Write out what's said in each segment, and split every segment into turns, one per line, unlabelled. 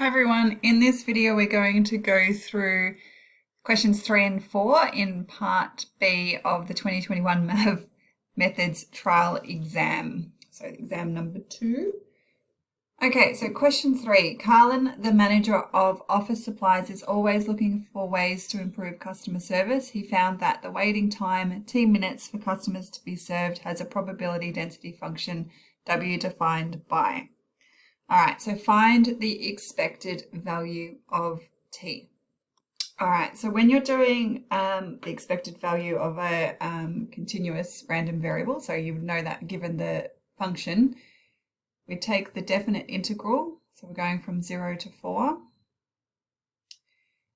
Hi everyone, in this video we're going to go through questions 3 and 4 in part B of the 2021 MAV Methods Trial exam. So exam number 2. Okay, so question 3. Carlin, the manager of office supplies, is always looking for ways to improve customer service. He found that the waiting time, T minutes for customers to be served, has a probability density function W defined by. All right, so find the expected value of T. All right, so when you're doing the expected value of a continuous random variable, so you would know that given the function, we take the definite integral, so we're going from 0 to 4,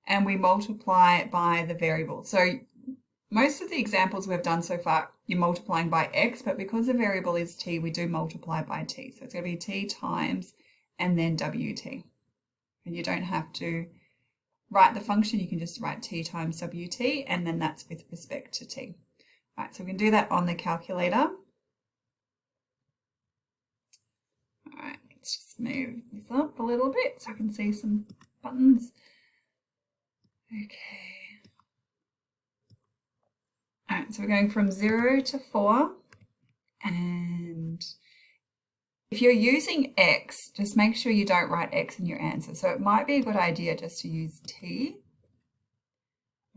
and we multiply it by the variable. So most of the examples we've done so far, you're multiplying by x, but because the variable is t, we do multiply by t. So it's going to be t times and then wt. And you don't have to write the function, you can just write t times wt, and then that's with respect to t. All right, so we can do that on the calculator. All right, let's just move this up a little bit so I can see some buttons. Okay. All right, so we're going from 0 to 4, and if you're using x, just make sure you don't write x in your answer. So it might be a good idea just to use t.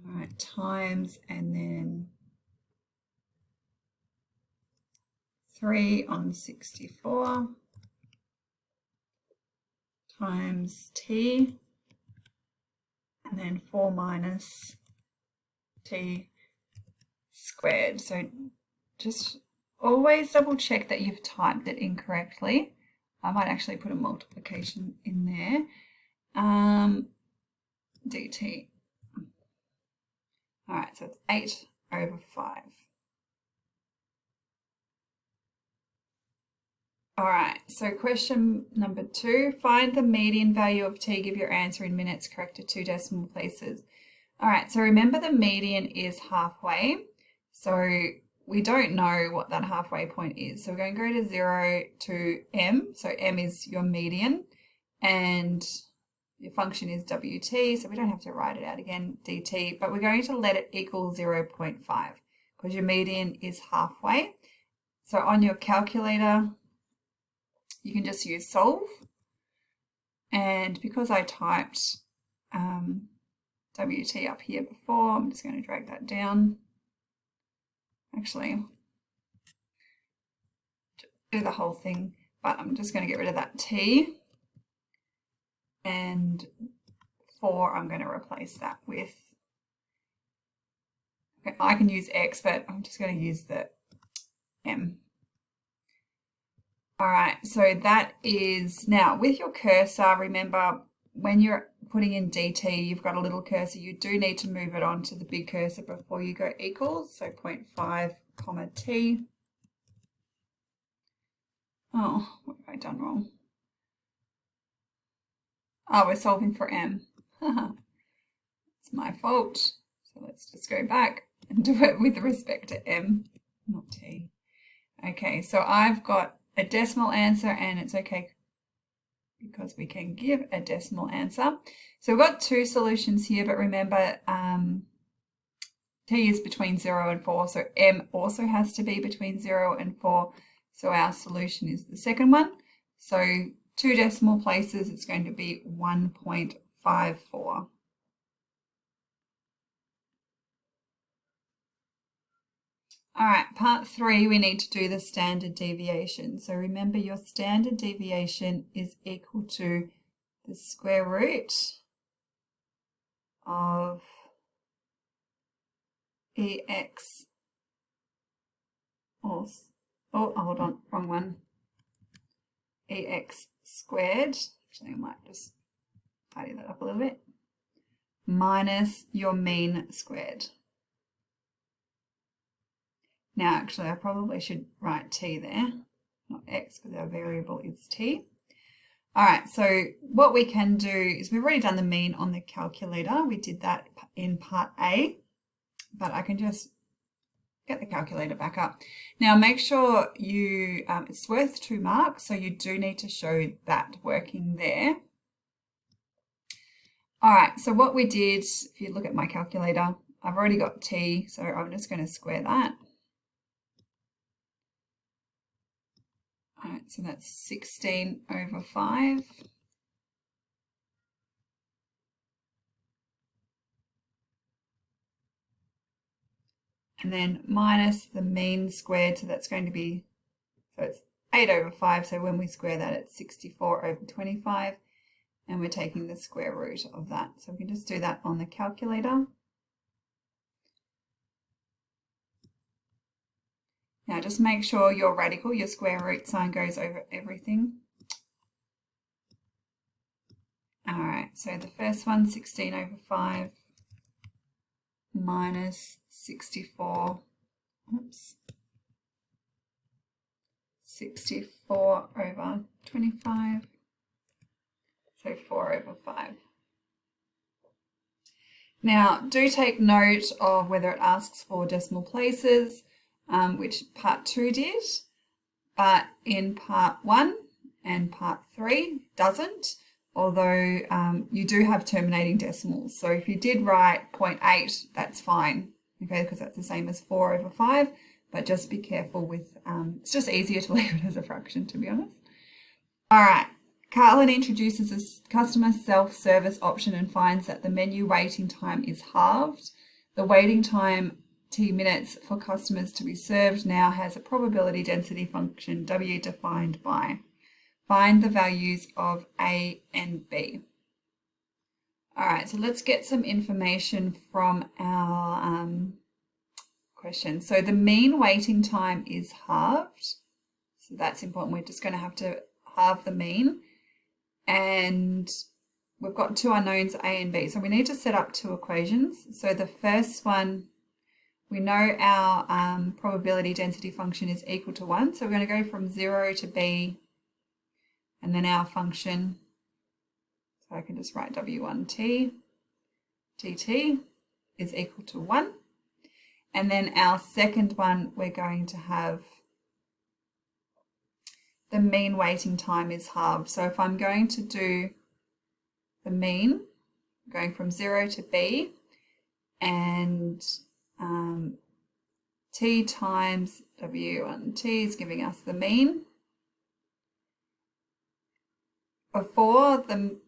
All right, times and then 3 on 64 times t, and then 4 minus t squared. So just always double check that you've typed it incorrectly. I might actually put a multiplication in there. dt. All right, so it's 8 over 5. All right, so question number 2, find the median value of t, give your answer in minutes, correct to 2 decimal places. All right, so remember the median is halfway. So we don't know what that halfway point is. So we're going to go to 0 to m. So m is your median and your function is wt. So we don't have to write it out again, dt, but we're going to let it equal 0.5 because your median is halfway. So on your calculator, you can just use solve. And because I typed wt up here before, I'm just going to drag that down. Actually, do the whole thing, but I'm just going to get rid of that t, and 4 I'm going to replace that with, okay, I can use x, but I'm just going to use the m. All right, so that is, now with your cursor, remember when you're putting in dt, you've got a little cursor, you do need to move it on to the big cursor before you go equals, so 0.5 comma t. Oh, what have I done wrong? Oh, we're solving for m. It's my fault. So let's just go back and do it with respect to m, not t. Okay, so I've got a decimal answer, and it's okay because we can give a decimal answer. So we've got 2 solutions here, but remember t is between 0 and 4, so m also has to be between 0 and 4. So our solution is the second one. So 2 decimal places, it's going to be 1.54. All right, part 3, we need to do the standard deviation. So remember your standard deviation is equal to the square root of ex, or, oh, hold on, wrong one, ex squared, actually I might just tidy that up a little bit, minus your mean squared. Now, actually, I probably should write t there, not x, because our variable is t. All right, so what we can do is we've already done the mean on the calculator. We did that in part A, but I can just get the calculator back up. Now, make sure you, it's worth 2 marks, so you do need to show that working there. All right, so what we did, if you look at my calculator, I've already got t, so I'm just going to square that. All right, so that's 16 over 5. And then minus the mean squared, so that's going to be, so it's 8 over 5, so when we square that, it's 64 over 25, and we're taking the square root of that. So we can just do that on the calculator. Now just make sure your radical, your square root sign goes over everything. All right, so the first one, 16 over 5 minus 64, oops, 64 over 25, so 4 over 5. Now, do take note of whether it asks for decimal places, which part 2 did, but in part 1 and part 3 doesn't, although you do have terminating decimals. So if you did write 0.8, that's fine, okay, because that's the same as 4 over 5, but just be careful with, it's just easier to leave it as a fraction, to be honest. All right, Carlin introduces a customer self-service option and finds that the menu waiting time is halved. The waiting time T minutes for customers to be served now has a probability density function W defined by. Find the values of A and B. All right, so let's get some information from our question. So the mean waiting time is halved. So that's important. We're just going to have to halve the mean. And we've got two unknowns, A and B. So we need to set up two equations. So the first one, we know our probability density function is equal to 1. So we're going to go from 0 to B, and then our function, so I can just write W1t, dt is equal to 1. And then our second one, we're going to have the mean waiting time is halved. So if I'm going to do the mean, going from 0 to B, and t times W1t is giving us the mean. Before, the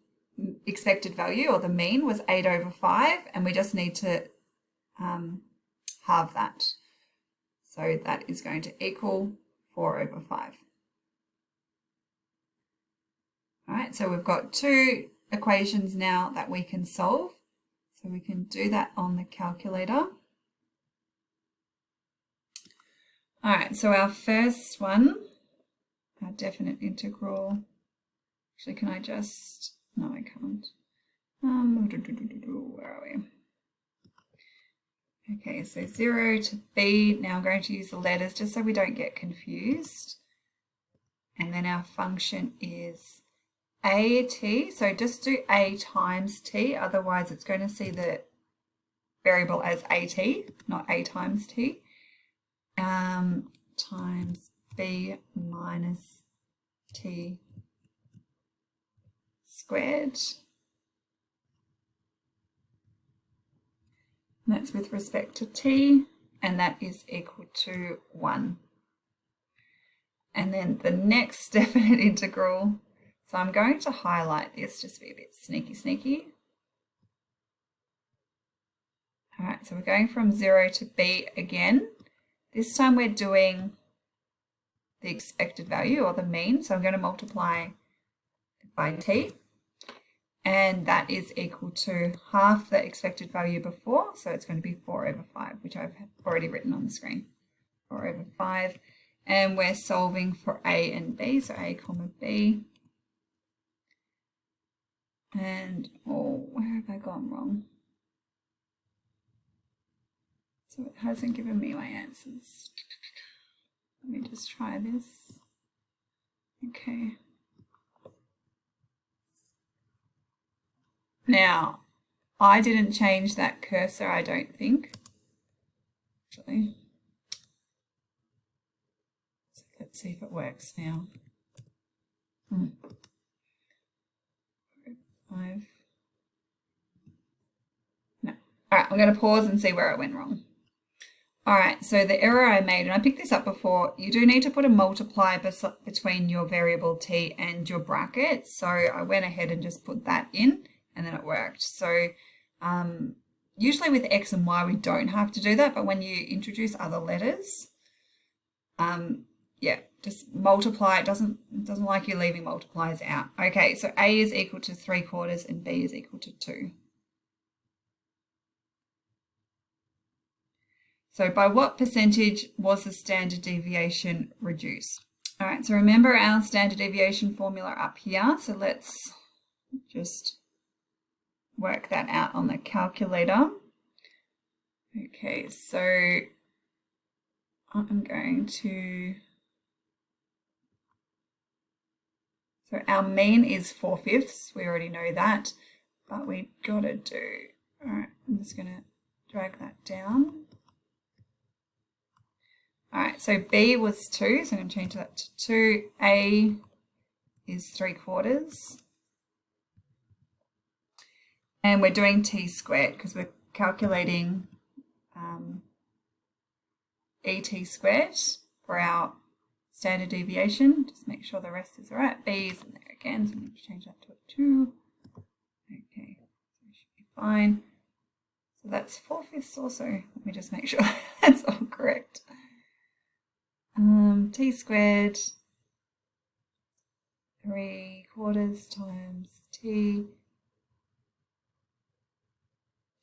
expected value, or the mean, was 8 over 5, and we just need to halve that. So that is going to equal 4 over 5. All right, so we've got two equations now that we can solve. So we can do that on the calculator. All right, so our first one, our definite integral. Actually, can I just, no, I can't. Where are we? Okay, so 0 to B. Now I'm going to use the letters just so we don't get confused. And then our function is AT, so just do A times T, otherwise it's going to see the variable as AT, not A times T, times B minus T squared. And that's with respect to T, and that is equal to 1. And then the next definite integral, so I'm going to highlight this just to be a bit sneaky. All right, so we're going from 0 to B again. This time we're doing the expected value, or the mean, so I'm going to multiply by T, and that is equal to half the expected value before, so it's going to be 4 over 5, which I've already written on the screen, 4 over 5, and we're solving for A and B, so A comma B. And, oh, where have I gone wrong? So it hasn't given me my answers. Let me just try this. Okay. Now, I didn't change that cursor, I don't think. Actually. So let's see if it works now. 5. we're going to pause and see where it went wrong. All right, so the error I made, and I picked this up before, you do need to put a multiply between your variable t and your bracket. So I went ahead and just put that in, and then it worked. So usually with x and y, we don't have to do that, but when you introduce other letters, yeah, just multiply. It doesn't like you leaving multipliers out. Okay, so a is equal to 3/4 and b is equal to 2. So by what percentage was the standard deviation reduced? All right, so remember our standard deviation formula up here. So let's just work that out on the calculator. Okay, so I'm going to, so our mean is 4/5. We already know that, but we got to do, all right, I'm just going to drag that down. All right, so B was 2, so I'm going to change that to 2. A is 3/4. And we're doing t squared because we're calculating ET squared for our standard deviation. Just make sure the rest is all right. B is in there again, so I'm going to change that to a 2. Okay, so it should be fine. So that's 4/5 also. Let me just make sure that's all correct. T squared 3/4 times t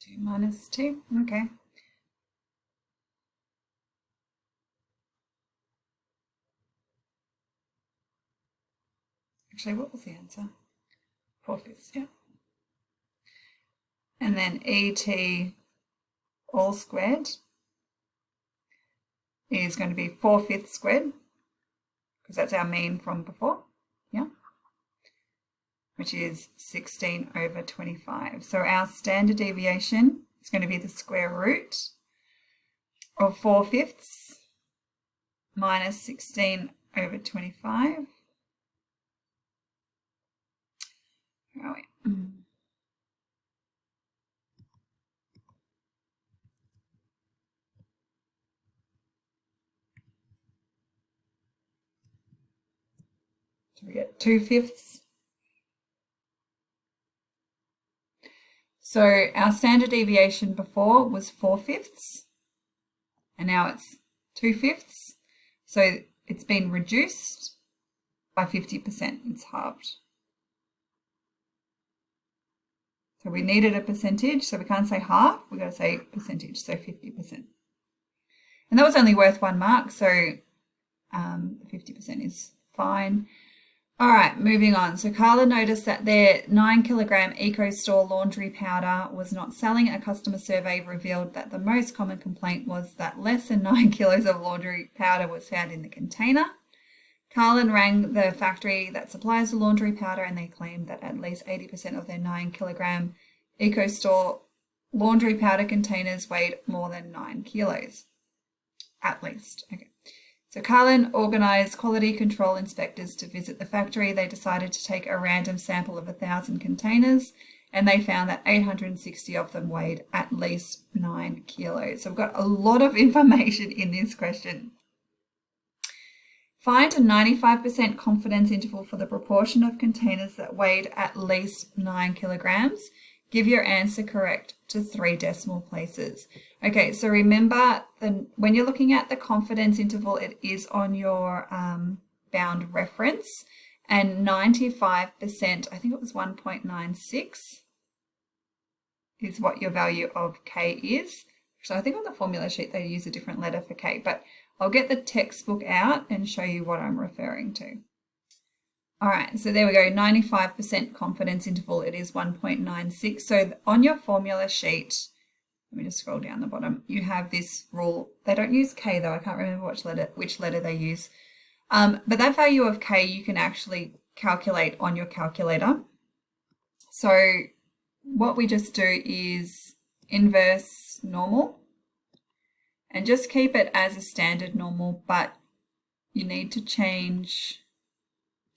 2 minus 2. Okay. Actually, what was the answer? 4/5, yeah. And then ET all squared is going to be 4/5 squared, because that's our mean from before, yeah, which is 16/25. So our standard deviation is going to be the square root of 4/5 minus 16/25. Where are we? So we get 2/5. So our standard deviation before was 4/5, and now it's 2/5. So it's been reduced by 50%. It's halved. So we needed a percentage, so we can't say half, we've got to say percentage, so 50%. And that was only worth 1 mark, so 50% is fine. All right, moving on. So Carla noticed that their 9 kilogram EcoStore laundry powder was not selling. A customer survey revealed that the most common complaint was that less than 9 kilos of laundry powder was found in the container. Carlin rang the factory that supplies the laundry powder, and they claimed that at least 80% of their 9 kilogram EcoStore laundry powder containers weighed more than 9 kilos. At least. Okay. So Carlin organised quality control inspectors to visit the factory. They decided to take a random sample of 1,000 containers, and they found that 860 of them weighed at least 9 kilos. So we've got a lot of information in this question. Find a 95% confidence interval for the proportion of containers that weighed at least 9 kilograms. Give your answer correct to 3 decimal places. Okay, so remember, when you're looking at the confidence interval, it is on your bound reference, and 95%, I think it was 1.96, is what your value of K is. So I think on the formula sheet they use a different letter for K, but I'll get the textbook out and show you what I'm referring to. All right, so there we go, 95% confidence interval, it is 1.96. So on your formula sheet, let me just scroll down the bottom, you have this rule. They don't use K though, I can't remember which letter they use. But that value of K you can actually calculate on your calculator. So what we just do is inverse normal and just keep it as a standard normal, but you need to change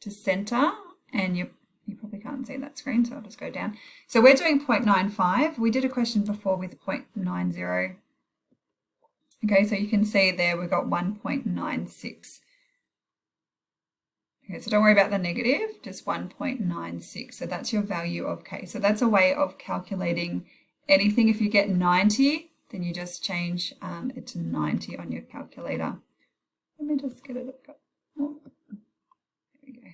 to center, and You probably can't see that screen, so I'll just go down. So we're doing 0.95. We did a question before with 0.90. Okay, so you can see there we've got 1.96. Okay, so don't worry about the negative, just 1.96. So that's your value of K. So that's a way of calculating anything. If you get 90, then you just change it to 90 on your calculator. Let me just get it up. Oh, there we go.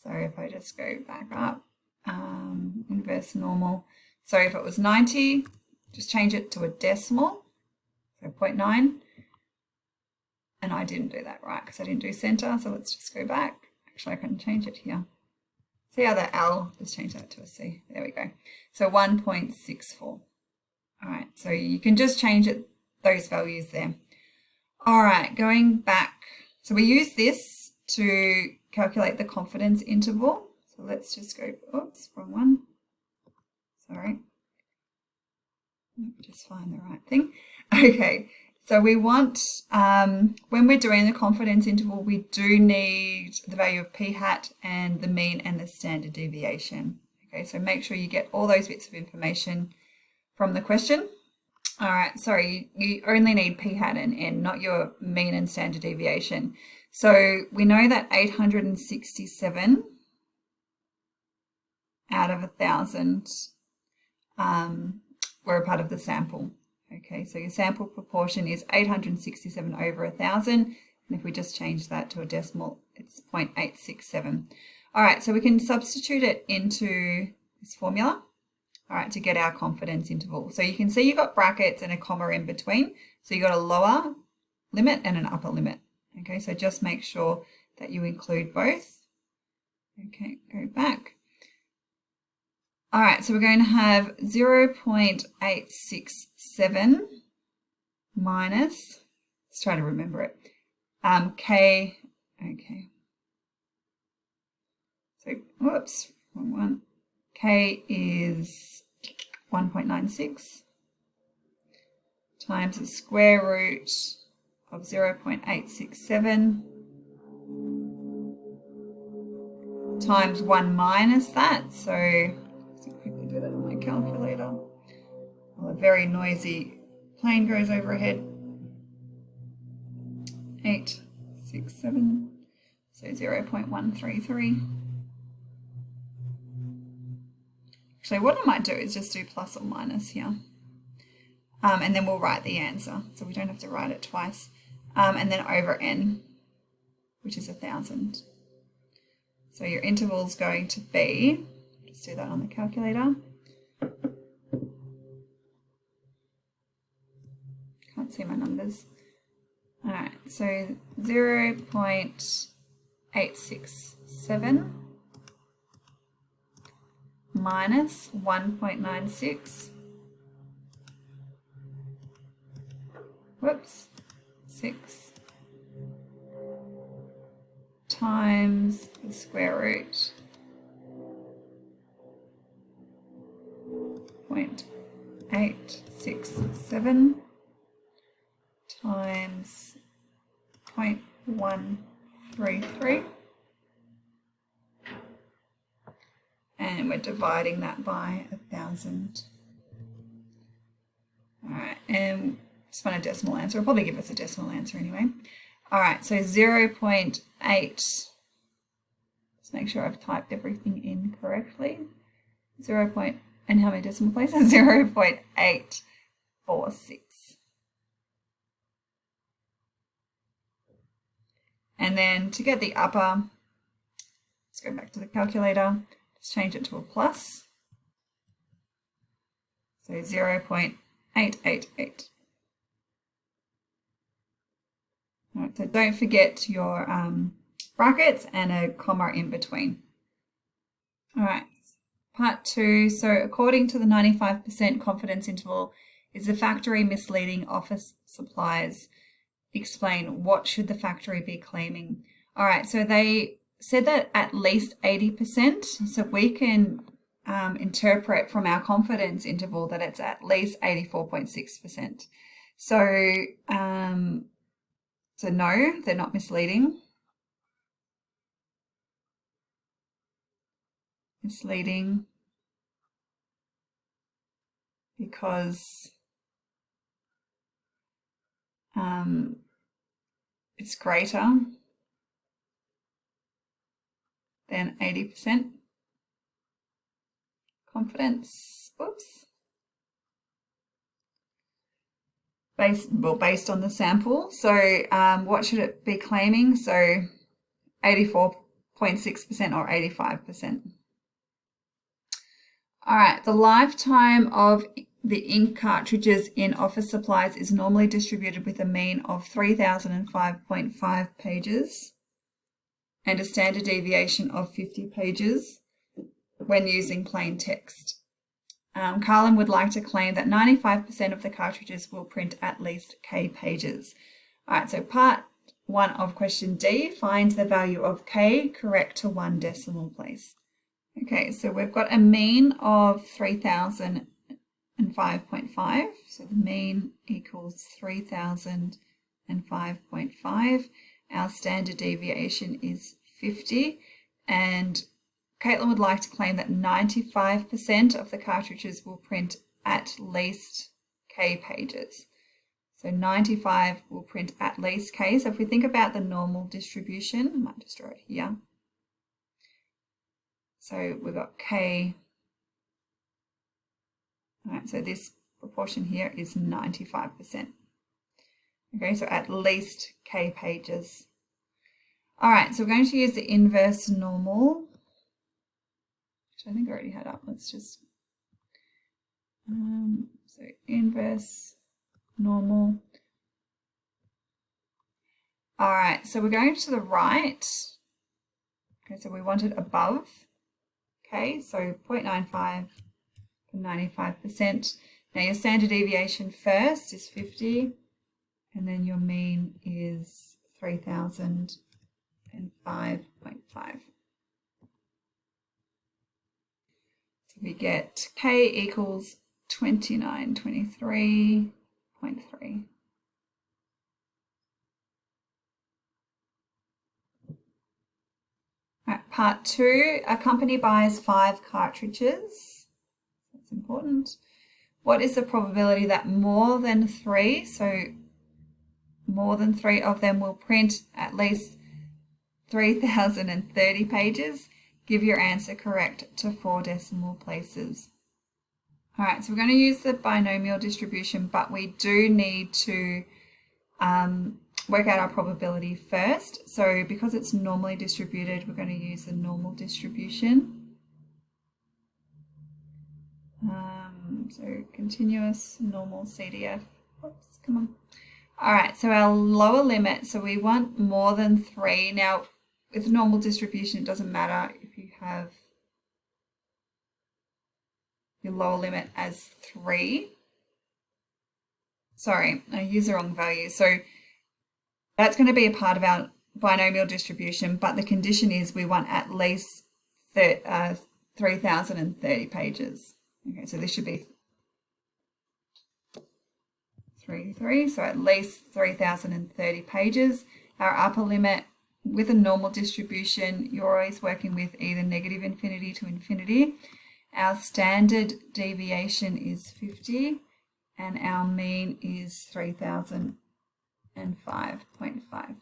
So if I just go back up, inverse normal. So if it was 90, just change it to a decimal, so 0.9. And I didn't do that right because I didn't do center. So let's just go back. Actually, I can change it here. See how the L, just change that to a C. There we go. So 1.64. All right, so you can just change it, those values there. All right, going back. So we use this to calculate the confidence interval. So let's just go, oops, wrong one. Sorry. Just find the right thing. Okay. So we want, when we're doing the confidence interval, we do need the value of p hat and the mean and the standard deviation. Okay, so make sure you get all those bits of information from the question. All right, sorry, you only need p hat and n, not your mean and standard deviation. So we know that 867 out of 1,000 were a part of the sample. Okay, so your sample proportion is 867 over 1,000. And if we just change that to a decimal, it's 0.867. All right, so we can substitute it into this formula, all right, to get our confidence interval. So you can see you've got brackets and a comma in between. So you've got a lower limit and an upper limit. Okay, so just make sure that you include both. Okay, go back. All right, so we're going to have 0.867 minus, let's try to remember it, K, okay. So, whoops, wrong one. K is 1.96 times the square root of 0.867 times 1 minus that, so quickly do that on my calculator. Well, a very noisy plane goes overhead. 867, so 0.133. Actually, what I might do is just do plus or minus here. And then we'll write the answer, so we don't have to write it twice. And then over n, which is 1,000. So your interval is going to be, let's do that on the calculator. Can't see my numbers. All right, so 0.867 minus 1.96. Whoops, 6 times the square root 0.867 times 0.133, and we're dividing that by 1,000. All right, and just want a decimal answer. It'll probably give us a decimal answer anyway. All right, so 0.8, let's make sure I've typed everything in correctly. And how many decimal places? 0.846. And then to get the upper, let's go back to the calculator, just change it to a plus. So 0.888. All right, so don't forget your brackets and a comma in between. All right, part 2. So according to the 95% confidence interval, is the factory misleading office supplies? Explain, what should the factory be claiming? All right, so they said that at least 80%. So we can interpret from our confidence interval that it's at least 84.6%. So, so no, they're not misleading. misleading because it's greater than 80% confidence. Oops. Based on the sample. So what should it be claiming? So 84.6% or 85%. All right, the lifetime of the ink cartridges in office supplies is normally distributed with a mean of 3005.5 pages and a standard deviation of 50 pages when using plain text. Carlin would like to claim that 95% of the cartridges will print at least K pages. All right, so part 1 of question D, find the value of K correct to 1 decimal place. Okay, so we've got a mean of 3005.5. So the mean equals 3005.5. Our standard deviation is 50. And Caitlin would like to claim that 95% of the cartridges will print at least K pages. So 95 will print at least K. So if we think about the normal distribution, I might just draw it here. So we've got K. All right, so this proportion here is 95%. Okay, so at least K pages. All right, so we're going to use the inverse normal, which I think I already had up. Let's just, so inverse normal. All right, so we're going to the right. Okay, so we want it above. Okay, so 0.95 for 95%. Now your standard deviation first is 50, and then your mean is 3005.5. So we get K equals 2923.3. Right, part 2, a company buys 5 cartridges. That's important. What is the probability that more than 3, so more than 3 of them will print at least 3030 pages? Give your answer correct to 4 decimal places. All right, so we're going to use the binomial distribution, but we do need to work out our probability first. So because it's normally distributed, we're going to use the normal distribution. So continuous normal CDF. Oops, come on. All right, so our lower limit, so we want more than 3. Now, with normal distribution, it doesn't matter if you have your lower limit as 3. Sorry, I used the wrong value. So that's going to be a part of our binomial distribution, but the condition is we want at least 3030 pages. Okay, so this should be 3, so at least 3030 pages. Our upper limit with a normal distribution, you're always working with either negative infinity to infinity. Our standard deviation is 50 and our mean is 3005.5.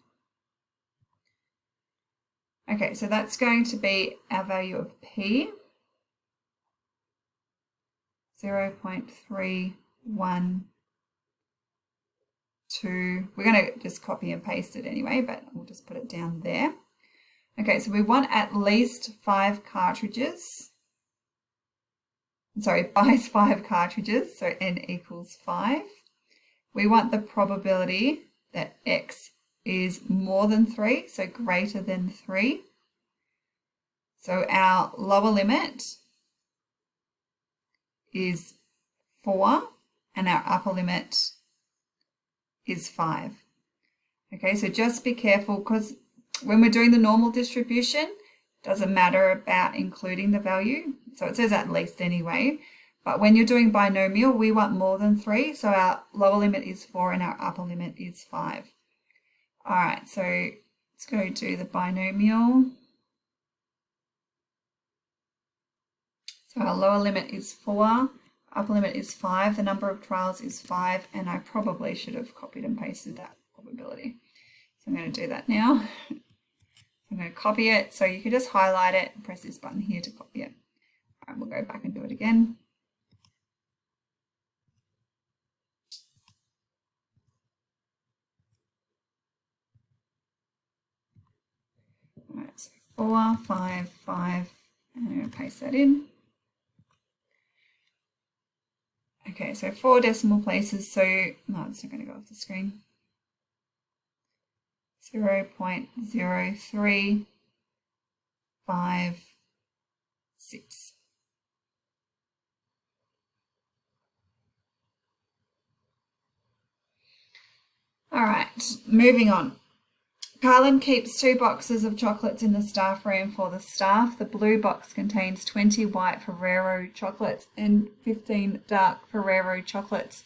Okay, so that's going to be our value of P, 0.312. We're going to just copy and paste it anyway, but we'll just put it down there. Okay, so we want at least 5 cartridges. Sorry, buys 5 cartridges, so N equals 5. We want the probability that X is more than 3, so greater than 3. So our lower limit is 4 and our upper limit is 5. Okay, so just be careful because when we're doing the normal distribution, it doesn't matter about including the value. So it says at least anyway. But when you're doing binomial, we want more than 3. So our lower limit is 4 and our upper limit is 5. All right, so let's go to the binomial. So our lower limit is 4, upper limit is 5, the number of trials is 5, and I probably should have copied and pasted that probability. So I'm going to do that now. So I'm going to copy it, so you could just highlight it and press this button here to copy it. All right, we'll go back and do it again. All right, so 4, 5, 5, and I'm going to paste that in. Okay, so 4 decimal places, so no, it's not going to go off the screen. 0.0356. All right, moving on. Carlin keeps 2 boxes of chocolates in the staff room for the staff. The blue box contains 20 white Ferrero chocolates and 15 dark Ferrero chocolates.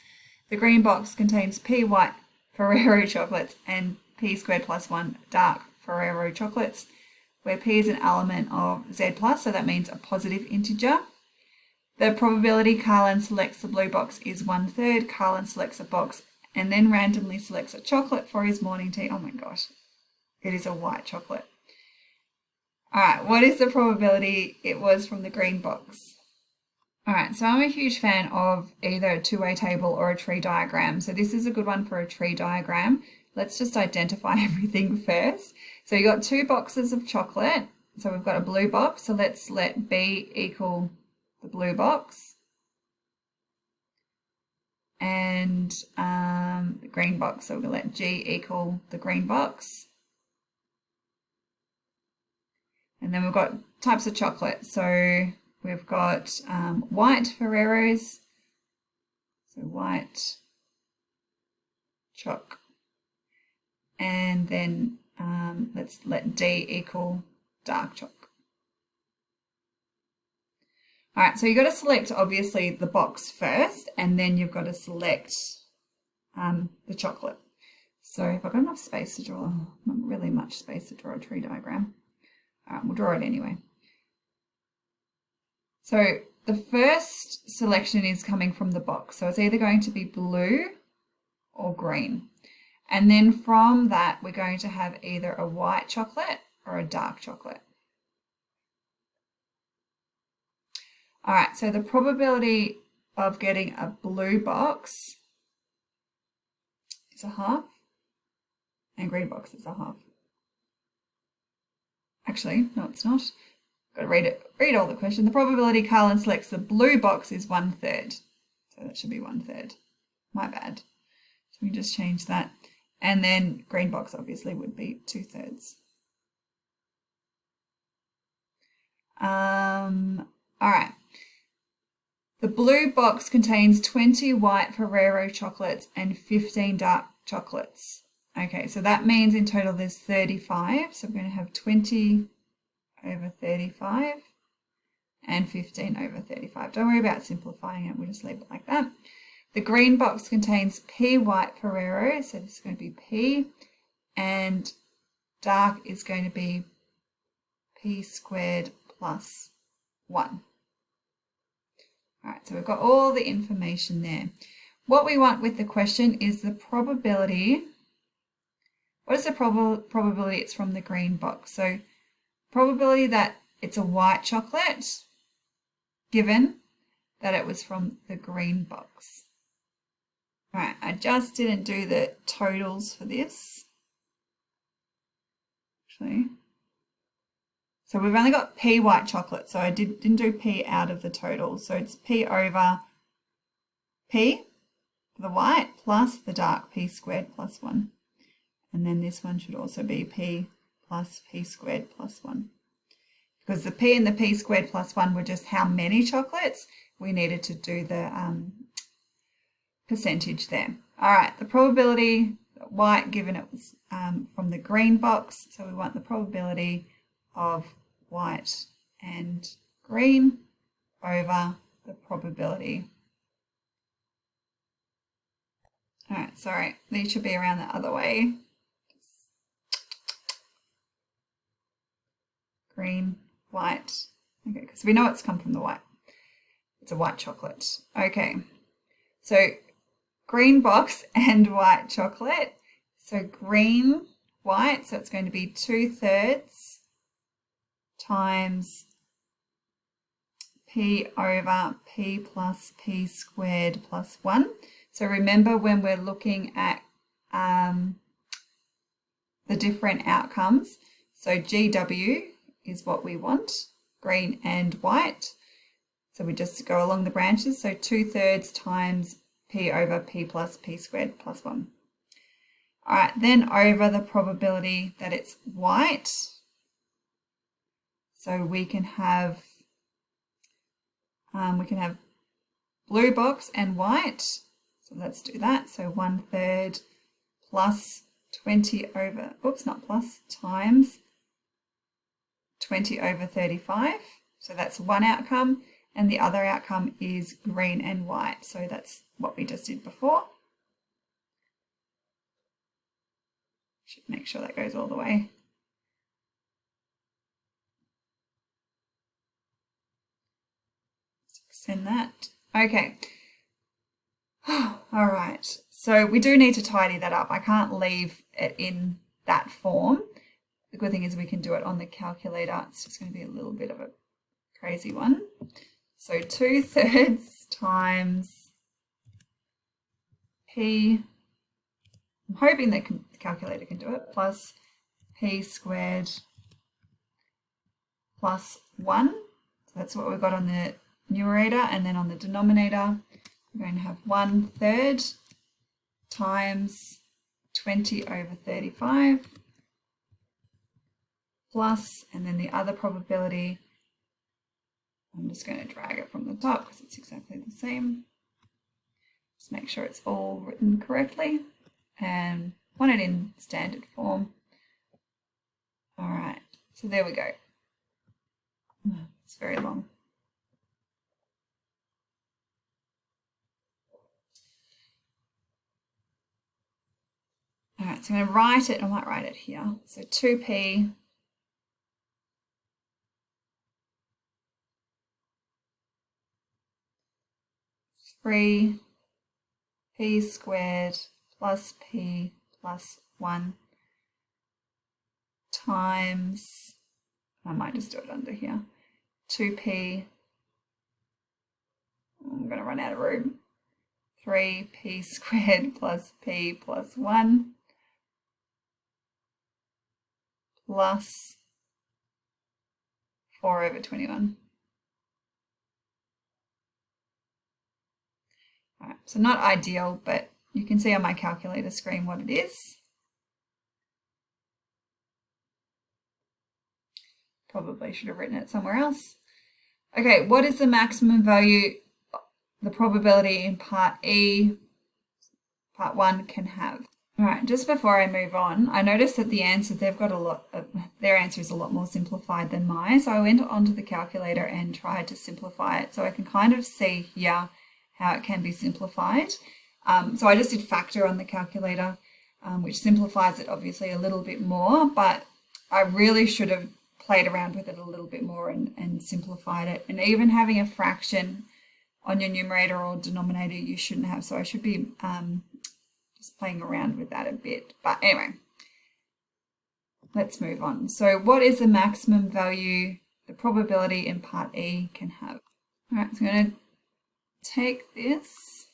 The green box contains P white Ferrero chocolates and P squared plus 1 dark Ferrero chocolates, where P is an element of Z plus, so that means a positive integer. The probability Carlin selects the blue box is 1/3. Carlin selects a box and then randomly selects a chocolate for his morning tea. Oh my gosh, it is a white chocolate. All right, what is the probability it was from the green box? All right, so I'm a huge fan of either a two-way table or a tree diagram. So this is a good one for a tree diagram. Let's just identify everything first. So you got 2 boxes of chocolate. So we've got a blue box. So let's let B equal the blue box. And the green box. So we'll let G equal the green box. And then we've got types of chocolate. So we've got white Ferreros. So white choc. And then let's let D equal dark choc. All right, so you've got to select obviously the box first, and then you've got to select the chocolate. So if I've got enough space to draw, not really much space to draw a tree diagram. All right, we'll draw it anyway. So the first selection is coming from the box. So it's either going to be blue or green. And then from that, we're going to have either a white chocolate or a dark chocolate. All right, so the probability of getting a blue box is 1/2, and green box is 1/2. Actually, no, it's not. Got to read all the question. The probability Carlin selects the blue box is 1/3. So that should be 1/3. My bad. So we just change that. And then green box obviously would be 2/3. All right. The blue box contains 20 white Ferrero chocolates and 15 dark chocolates. Okay, so that means in total there's 35. So we're going to have 20 over 35 and 15 over 35. Don't worry about simplifying it. We'll just leave it like that. The green box contains P white Ferrero, so this is going to be P, and dark is going to be P squared plus 1. All right, so we've got all the information there. What we want with the question is the probability. What is the probability it's from the green box? So probability that it's a white chocolate, given that it was from the green box. All right, I just didn't do the totals for this. Actually. So we've only got P white chocolate, so I didn't do P out of the total. So it's P over P for the white plus the dark P squared plus 1. And then this one should also be P plus P squared plus 1. Because the P and the P squared plus 1 were just how many chocolates. We needed to do the percentage there. All right, the probability white, given it was from the green box. So we want the probability of white and green over the probability. All right, sorry, these should be around the other way. Green, white. Okay, because we know it's come from the white. It's a white chocolate. Okay, so green box and white chocolate. So green, white, so it's going to be 2/3 times P over P plus P squared plus 1. So remember when we're looking at the different outcomes, so GW is what we want, green and white. So we just go along the branches, so 2/3 times P over P plus P squared plus 1. All right, then over the probability that it's white, so we can have blue box and white. So let's do that. So 1/3 plus 20 over, oops, not plus, times 20 over 35. So that's one outcome, and the other outcome is green and white. So that's what we just did before. Should make sure that goes all the way. Let's extend that. Okay. All right. So we do need to tidy that up. I can't leave it in that form. The good thing is we can do it on the calculator. It's just going to be a little bit of a crazy one. So 2/3 times P, I'm hoping that the calculator can do it, plus P squared plus 1. So that's what we've got on the numerator, and then on the denominator, we're going to have 1/3 times 20 over 35 plus, and then the other probability, I'm just going to drag it from the top because it's exactly the same. Just make sure it's all written correctly and want it in standard form. All right, so there we go. It's very long. All right, so I'm going to write it, I might write it here. So 2P P squared plus P plus 1 times, I might just do it under here, 2P, I'm going to run out of room, 3P squared plus P plus 1 plus 4 over 21. All right, so not ideal, but you can see on my calculator screen what it is. Probably should have written it somewhere else. Okay, what is the maximum value the probability in part E, part 1 can have? All right, just before I move on, I noticed that the answer, they've got a lot, their answer is a lot more simplified than mine. So I went onto the calculator and tried to simplify it. So I can kind of see here how it can be simplified. So I just did factor on the calculator, which simplifies it obviously a little bit more, but I really should have played around with it a little bit more and simplified it. And even having a fraction on your numerator or denominator, you shouldn't have. So I should be just playing around with that a bit. But anyway, let's move on. So what is the maximum value the probability in part E can have? All right, so I'm going to take this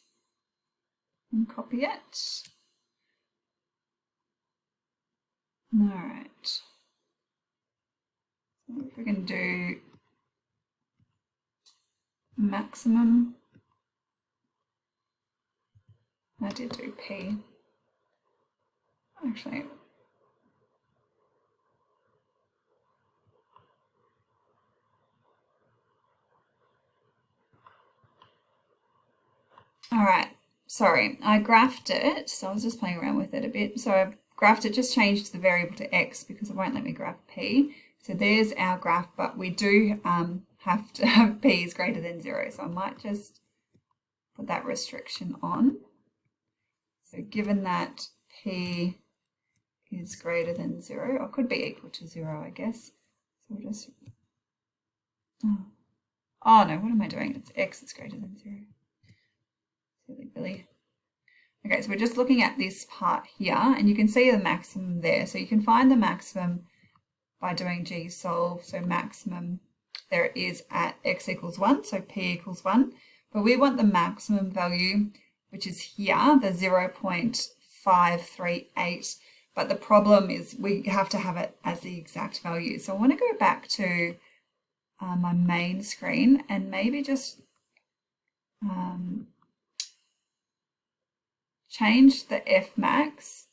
and copy it. All right. So if we can do maximum, I did do P. Actually, all right, sorry, I graphed it, so I was just playing around with it a bit. So I've graphed it, just changed the variable to X because it won't let me graph P. So there's our graph, but we do have to have P is greater than 0. So I might just put that restriction on. So given that P is greater than 0, or could be equal to 0, I guess. So we'll just, Oh no, what am I doing? It's x is greater than 0. Silly Billy. Okay, so we're just looking at this part here, and you can see the maximum there. So you can find the maximum by doing g-solve. So maximum there is at x equals 1, so p equals 1. But we want the maximum value, which is here, the 0.538. But the problem is we have to have it as the exact value. So I want to go back to my main screen and maybe just change the F max.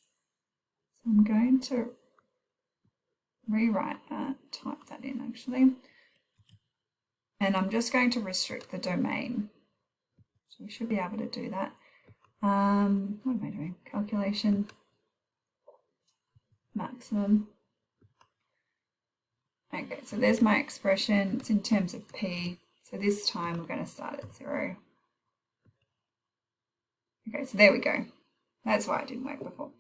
So I'm going to rewrite that, type that in actually. And I'm just going to restrict the domain. So we should be able to do that. What am I doing? Calculation, maximum. Okay, so there's my expression. It's in terms of P. So this time we're going to start at 0. Okay, so there we go. That's why it didn't work before.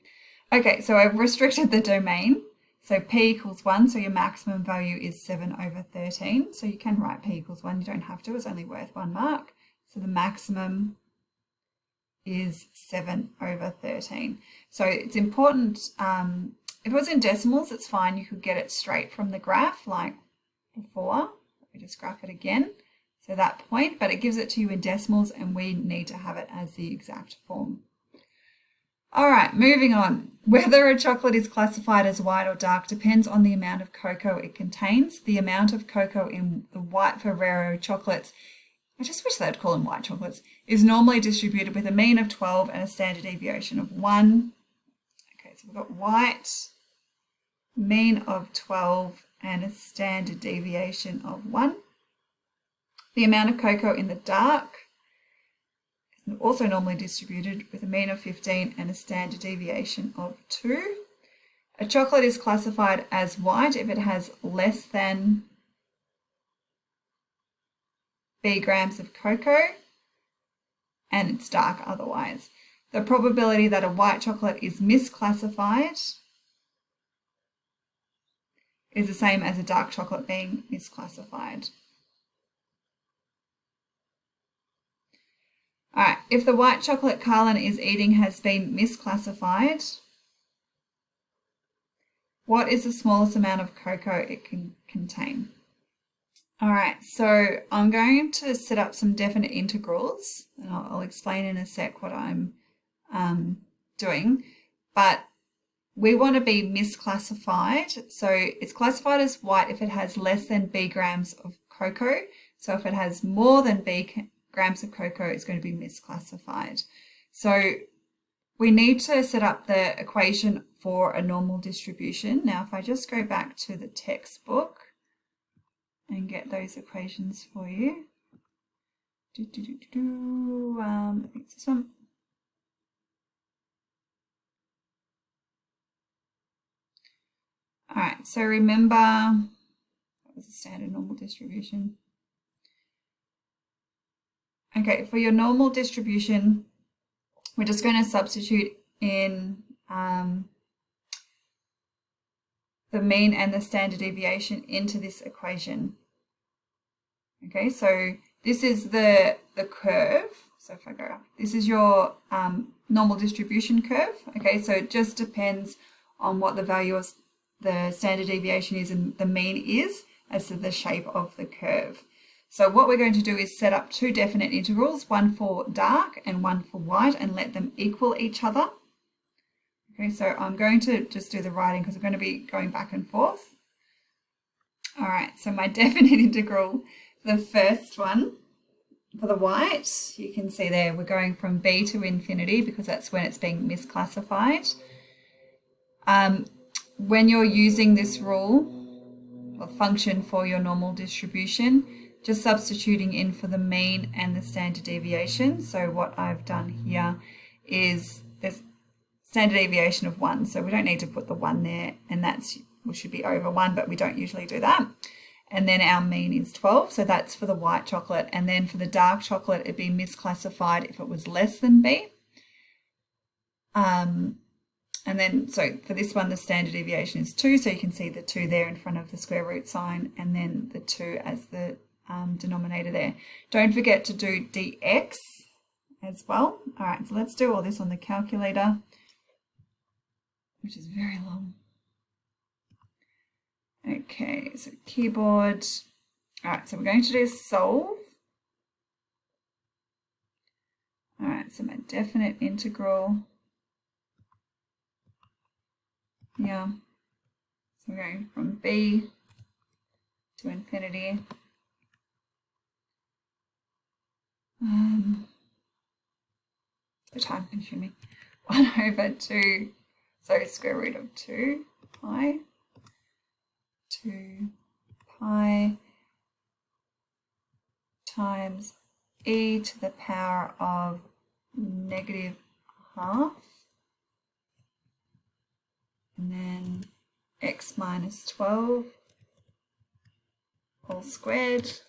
Okay, so I've restricted the domain. So P equals 1, so your maximum value is 7/13. So you can write P equals 1, you don't have to, it's only worth 1 mark. So the maximum is 7/13. So it's important, if it was in decimals, it's fine, you could get it straight from the graph like before. Let me just graph it again. So that point, but it gives it to you in decimals and we need to have it as the exact form. All right, moving on. Whether a chocolate is classified as white or dark depends on the amount of cocoa it contains. The amount of cocoa in the white Ferrero chocolates, I just wish they'd call them white chocolates, is normally distributed with a mean of 12 and a standard deviation of 1. Okay, so we've got white, mean of 12 and a standard deviation of 1. The amount of cocoa in the dark is also normally distributed with a mean of 15 and a standard deviation of 2. A chocolate is classified as white if it has less than B grams of cocoa and it's dark otherwise. The probability that a white chocolate is misclassified is the same as a dark chocolate being misclassified. All right, if the white chocolate Carlin is eating has been misclassified, what is the smallest amount of cocoa it can contain? All right, so I'm going to set up some definite integrals, and I'll explain in a sec what I'm doing, but we want to be misclassified. So it's classified as white if it has less than B grams of cocoa. So if it has more than B grams of cocoa, it's going to be misclassified. So we need to set up the equation for a normal distribution. Now, if I just go back to the textbook and get those equations for you. I think it's this one. All right, so remember, that was a standard normal distribution. Okay, for your normal distribution, we're just going to substitute in the mean and the standard deviation into this equation. Okay, so this is the curve. So if I go up, this is your normal distribution curve. Okay, so it just depends on what the value of the standard deviation is and the mean is as to the shape of the curve. So what we're going to do is set up two definite integrals, one for dark and one for white, and let them equal each other. Okay, so I'm going to just do the writing because we're going to be going back and forth. All right, so my definite integral, the first one for the white, you can see there we're going from b to infinity because that's when it's being misclassified. When you're using this rule or function for your normal distribution, just substituting in for the mean and the standard deviation. So what I've done here is there's standard deviation of 1, so we don't need to put the 1 there, and we should be over 1, but we don't usually do that. And then our mean is 12, so that's for the white chocolate. And then for the dark chocolate, it'd be misclassified if it was less than B. And then, so for this one, the standard deviation is 2, so you can see the 2 there in front of the square root sign, and then the 2 as the denominator there. Don't forget to do dx as well. All right, so let's do all this on the calculator, which is very long. Okay, so keyboard. All right, so we're going to do solve. All right, so my definite integral. Yeah, so we're going from b to infinity. So time consuming. 1/2, so square root of 2 pi, 2 pi times e to the power of -1/2, and then x minus 12 all squared,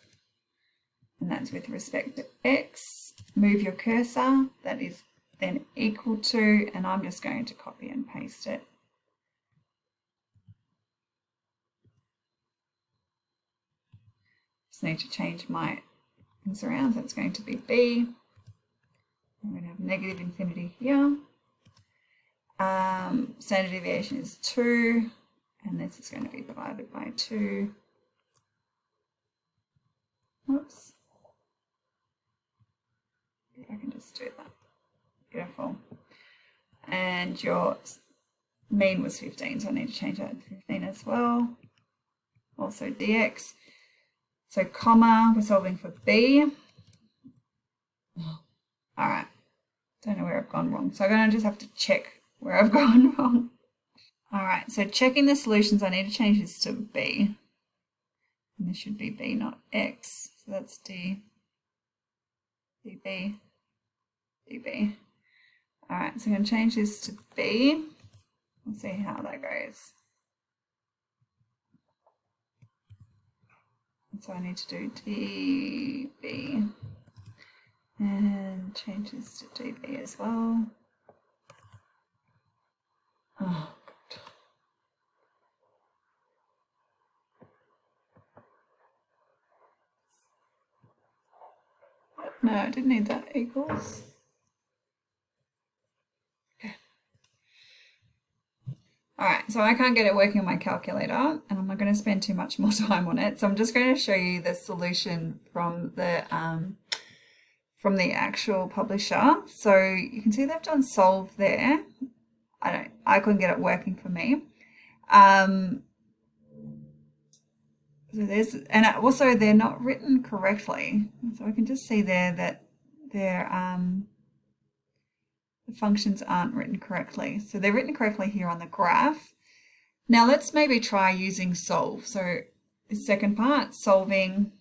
and that's with respect to x. Move your cursor, that is then equal to, and I'm just going to copy and paste it. Just need to change my things around, so it's going to be b. I'm going to have negative infinity here. Standard deviation is 2, and this is going to be divided by 2. Oops. If I can just do that. Beautiful. And your mean was 15, so I need to change that to 15 as well. Also dx. So comma, we're solving for b. All right. Don't know where I've gone wrong. So I'm going to just have to check where I've gone wrong. All right, so checking the solutions, I need to change this to b. And this should be b, not x. So that's d, db, db. All right, so I'm going to change this to b. We'll see how that goes. And so I need to do db and change this to db as well. Oh, God. No, I didn't need that equals. Okay. All right, so I can't get it working on my calculator, and I'm not going to spend too much more time on it. So I'm just going to show you the solution from the actual publisher. So you can see they've done solve there. I couldn't get it working for me. So there's, and also they're not written correctly. So I can just see there that they're the functions aren't written correctly. So they're written correctly here on the graph. Now let's maybe try using solve. So the second part, solving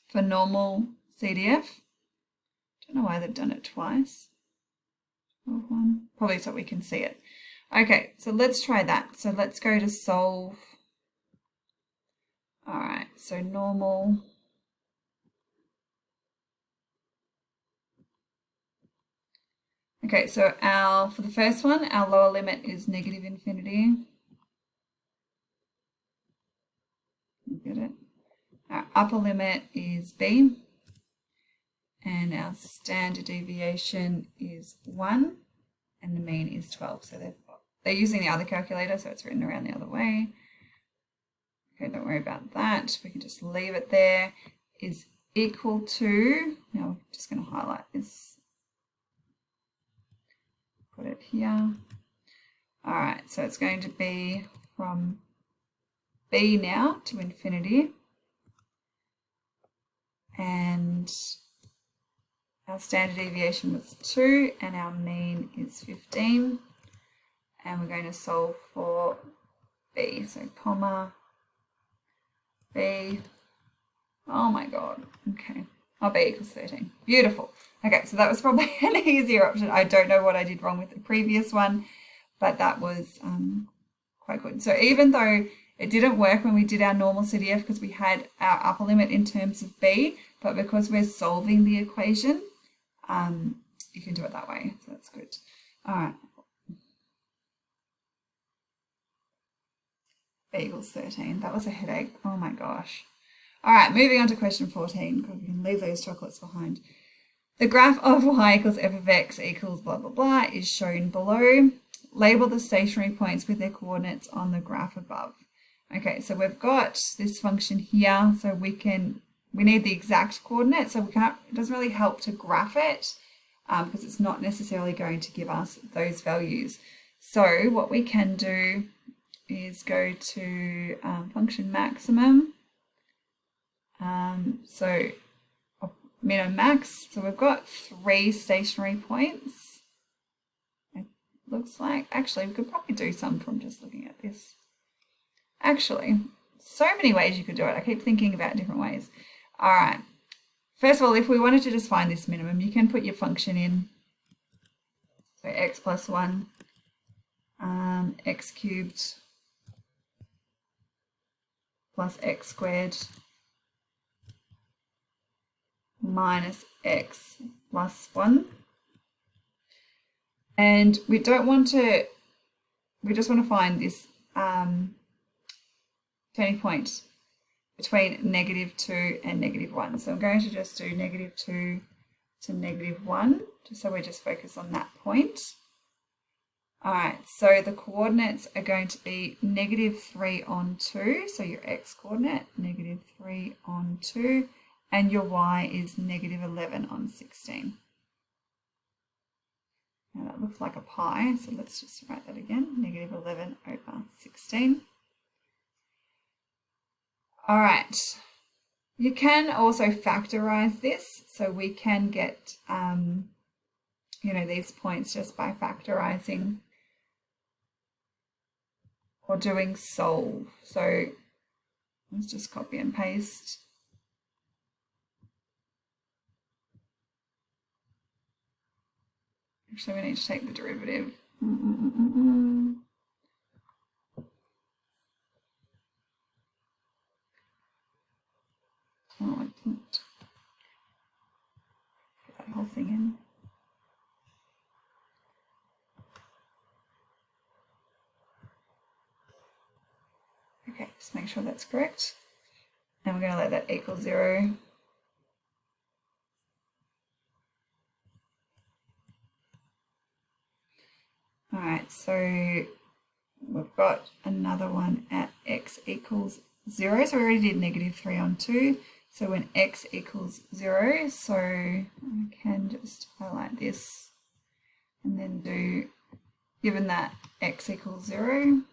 for normal CDF. Don't know why they've done it twice. 12(1), probably so we can see it. Okay, so let's try that. So let's go to solve. All right, so normal. Okay, so for the first one, our lower limit is negative infinity. You get it? Our upper limit is b, and our standard deviation is 1, and the mean is 12. So they're using the other calculator, so it's written around the other way. Okay, don't worry about that. We can just leave it there. Is equal to, now I'm just going to highlight this. Put it here. All right, so it's going to be from b now to infinity. And our standard deviation was 2, and our mean is 15. And we're going to solve for b. So comma, b. Oh my God. Okay. Oh, b equals 13. Beautiful. Okay, so that was probably an easier option. I don't know what I did wrong with the previous one, but that was quite good. So even though it didn't work when we did our normal CDF because we had our upper limit in terms of b, but because we're solving the equation, you can do it that way. So that's good. All right. B equals 13. That was a headache. Oh my gosh. All right, moving on to question 14, because we can leave those chocolates behind. The graph of y equals f of x equals blah, blah, blah is shown below. Label the stationary points with their coordinates on the graph above. Okay, so we've got this function here, so we need the exact coordinates, so it doesn't really help to graph it because it's not necessarily going to give us those values. So what we can do is go to function maximum. So min and max. So we've got 3 stationary points. It looks like, actually, we could probably do some from just looking at this. Actually, so many ways you could do it. I keep thinking about different ways. All right. First of all, if we wanted to just find this minimum, you can put your function in. So x plus 1, x cubed plus x squared minus x plus 1. And we just want to find this turning point between -2 and -1. So I'm going to just do -2 to -1, just so we just focus on that point. All right, so the coordinates are going to be -3 on 2, so your x coordinate, -3 on 2, and your y is -11 on 16. Now that looks like a pi, so let's just write that again, -11 over 16. All right, you can also factorize this, so we can get, these points just by factorizing or doing solve. So let's just copy and paste. Actually, we need to take the derivative. Oh, I didn't put that whole thing in. Okay, just make sure that's correct. And we're going to let that equal 0. All right, so we've got another one at x equals 0. So we already did -3 on 2. So when x equals 0, so I can just highlight this and then do, given that x equals 0,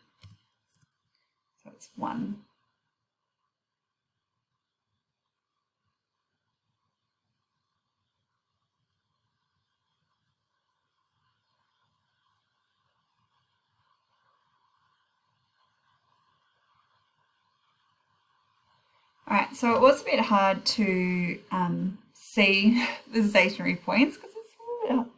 so it's 1. All right, so it was a bit hard to see the stationary points because it's a little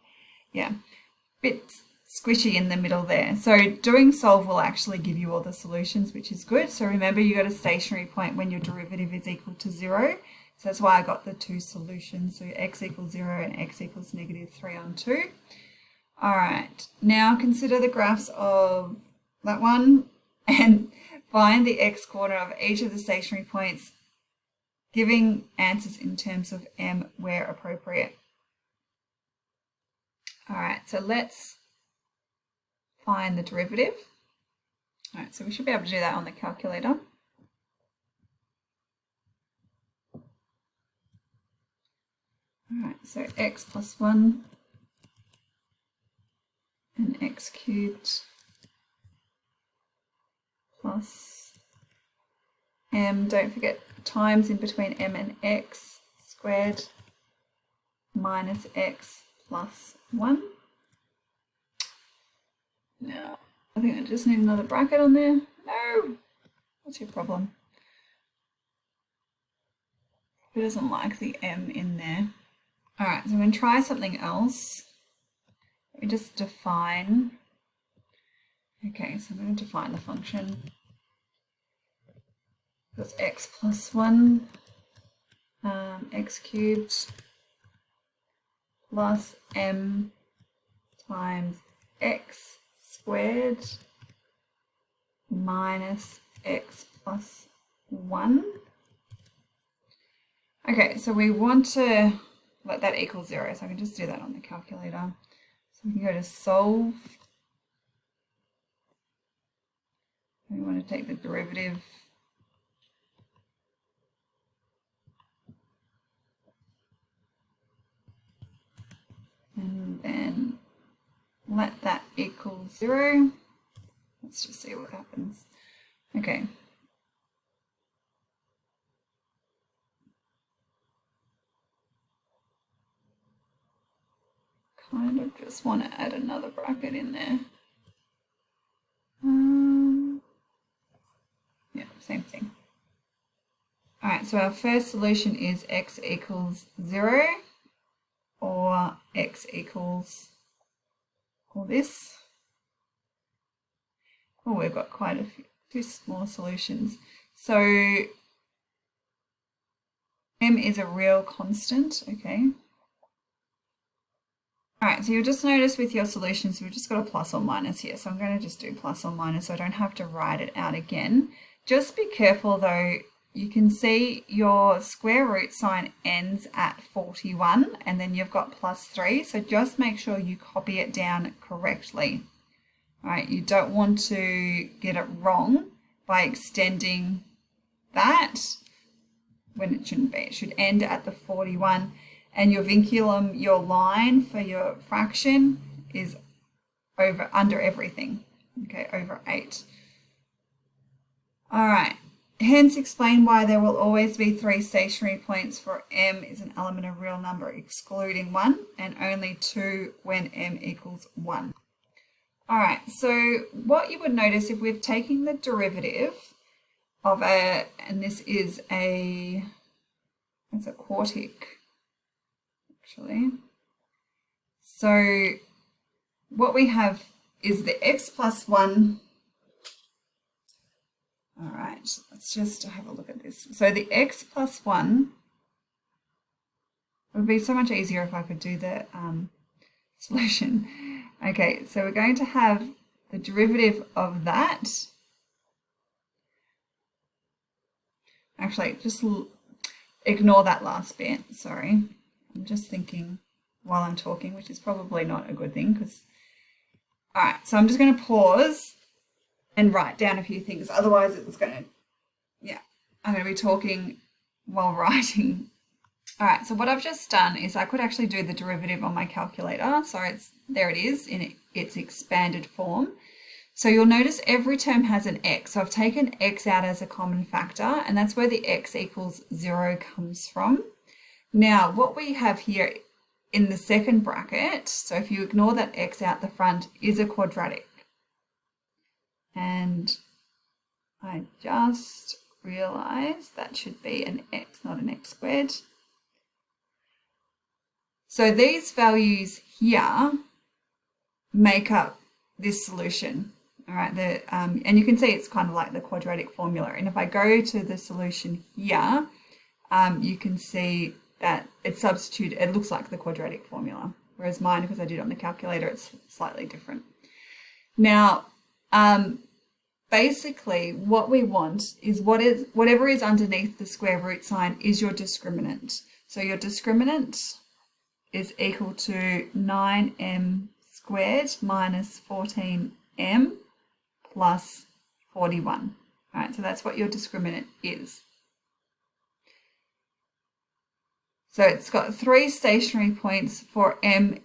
bit squishy in the middle there. So doing solve will actually give you all the solutions, which is good. So remember, you got a stationary point when your derivative is equal to 0. So that's why I got the 2 solutions. So x equals 0 and x equals -3 on 2. All right, now consider the graphs of that one and find the x coordinate of each of the stationary points, giving answers in terms of m where appropriate. All right, so let's find the derivative. All right, so we should be able to do that on the calculator. All right, so x plus 1 and x cubed plus m, don't forget times in between m and x, squared minus x plus 1. Now, I think I just need another bracket on there. No! What's your problem? Who doesn't like the m in there? All right, so I'm going to try something else. Let me just define. Okay, so I'm going to define the function. That's x plus 1, x cubed plus m times x squared minus x plus 1. Okay, so we want to let that equal 0, so I can just do that on the calculator. So we can go to solve. We want to take the derivative. And then let that equal 0. Let's just see what happens. Okay. Kind of just want to add another bracket in there. Yeah, same thing. All right, so our first solution is x equals 0 or x equals all this. Oh, we've got quite a few, two small solutions. So m is a real constant, okay. All right, so you'll just notice with your solutions, we've just got a plus or minus here. So I'm going to just do plus or minus so I don't have to write it out again. Just be careful though, you can see your square root sign ends at 41 and then you've got plus 3. So just make sure you copy it down correctly. All right, you don't want to get it wrong by extending that when it shouldn't be. It should end at the 41. And your vinculum, your line for your fraction is under everything, okay, over 8. All right, hence explain why there will always be 3 stationary points for m is an element of real number excluding 1 and only 2 when m equals 1. All right, so what you would notice if we're taking the derivative of and this is it's a quartic, actually. So what we have is the x plus 1. All right, let's just have a look at this. So the x plus 1 would be so much easier if I could do the solution. Okay, so we're going to have the derivative of that. Actually, just ignore that last bit, sorry. I'm just thinking while I'm talking, which is probably not a good thing because, all right, so I'm just going to pause and write down a few things. Otherwise it's going to, yeah, I'm going to be talking while writing. All right, so what I've just done is I could actually do the derivative on my calculator. So there it is in its expanded form. So you'll notice every term has an x. So I've taken x out as a common factor, and that's where the x equals 0 comes from. Now, what we have here in the second bracket, so if you ignore that x out the front, is a quadratic. And I just realized that should be an x, not an x squared. So these values here make up this solution. All right, and you can see it's kind of like the quadratic formula. And if I go to the solution here, you can see that it's substituted, it looks like the quadratic formula, whereas mine, because I did it on the calculator, it's slightly different. Now, basically what we want is whatever is underneath the square root sign is your discriminant. So your discriminant is equal to 9m squared minus 14m plus 41. All right, so that's what your discriminant is. So it's got 3 stationary points for m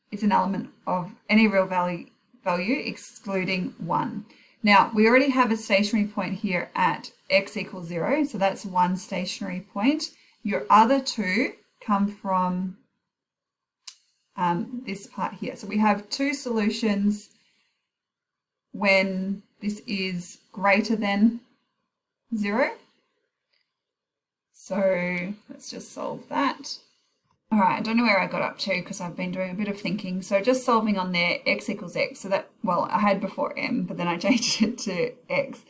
is an element of any real value excluding 1. Now, we already have a stationary point here at x equals 0, so that's 1 stationary point. Your other 2 come from this part here. So we have 2 solutions when this is greater than 0. So let's just solve that. All right, I don't know where I got up to because I've been doing a bit of thinking. So just solving on there, x equals x. So that, well, I had before m, but then I changed it to x.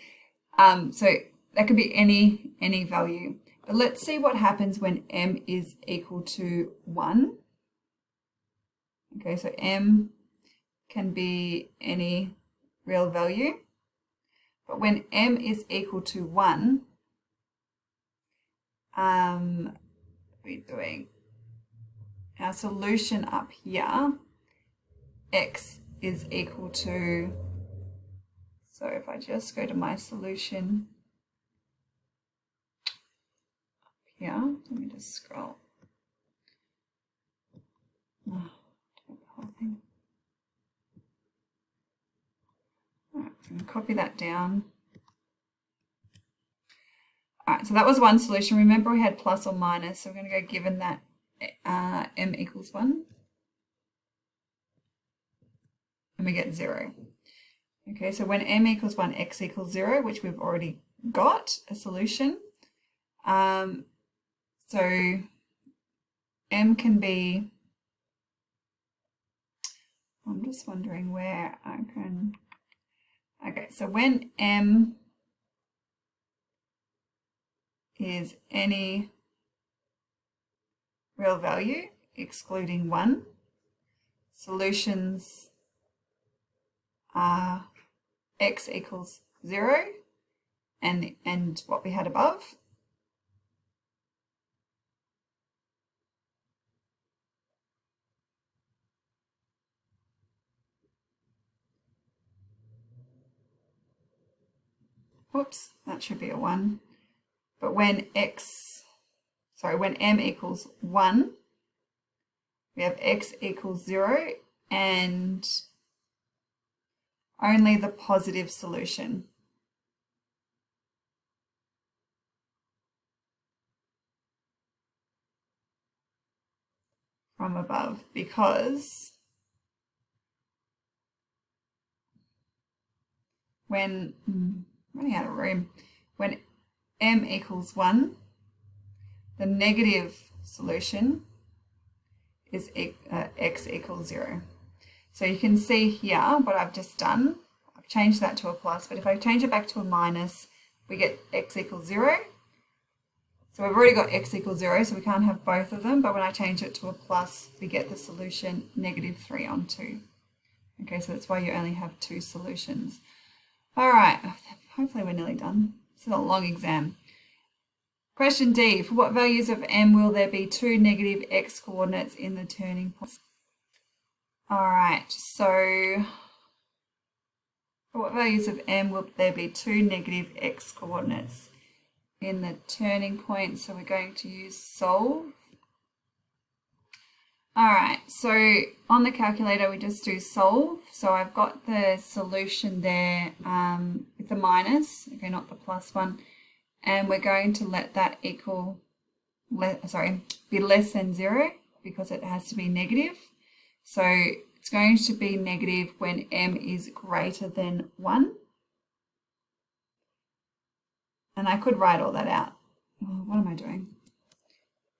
So that could be any value. But let's see what happens when m is equal to 1. Okay, so m can be any real value. But when m is equal to 1, we're doing our solution up here, x is equal to, so if I just go to my solution up here, let me just scroll. Oh, the whole thing. All right, I'm going to copy that down. All right, so that was one solution. Remember we had plus or minus, so we're going to go given that m equals 1. And we get 0. Okay, so when m equals 1, x equals 0, which we've already got a solution. So m can be, I'm just wondering where I can, okay, so when m is any real value excluding 1, solutions are x equals 0 and what we had above. Whoops, that should be a 1. But when when m equals 1, we have x equals 0 and only the positive solution. From above, because when, running out of room, when m equals 1, the negative solution is x equals 0. So you can see here what I've just done. I've changed that to a plus, but if I change it back to a minus, we get x equals 0. So we've already got x equals 0, so we can't have both of them, but when I change it to a plus, we get the solution -3 on 2. Okay, so that's why you only have 2 solutions. All right, hopefully we're nearly done. This is a long exam. Question D, for what values of m will there be 2 negative x coordinates in the turning points? All right, so for what values of m will there be 2 negative x coordinates in the turning point? So we're going to use solve. All right, so on the calculator we just do solve. So I've got the solution there with the minus, okay, not the plus one, and we're going to let that equal, be less than 0 because it has to be negative. So it's going to be negative when m is greater than 1. And I could write all that out. Oh, what am I doing?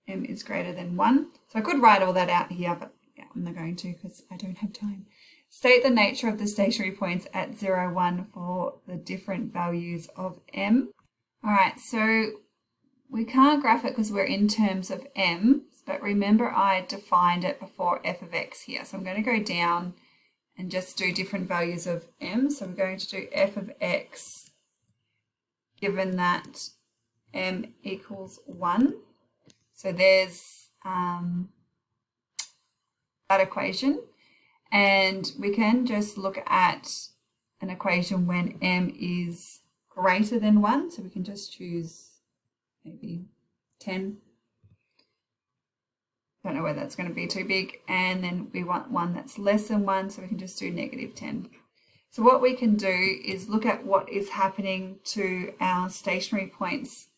M is greater than 1. So I could write all that out here, but yeah, I'm not going to because I don't have time. State the nature of the stationary points at 0, 1 for the different values of m. All right, so we can't graph it because we're in terms of m, but remember I defined it before f of x here. So I'm going to go down and just do different values of m. So we're going to do f of x given that m equals 1. So there's that equation, and we can just look at an equation when m is greater than 1. So we can just choose maybe 10. Don't know whether that's going to be too big. And then we want one that's less than 1, so we can just do -10. So what we can do is look at what is happening to our stationary points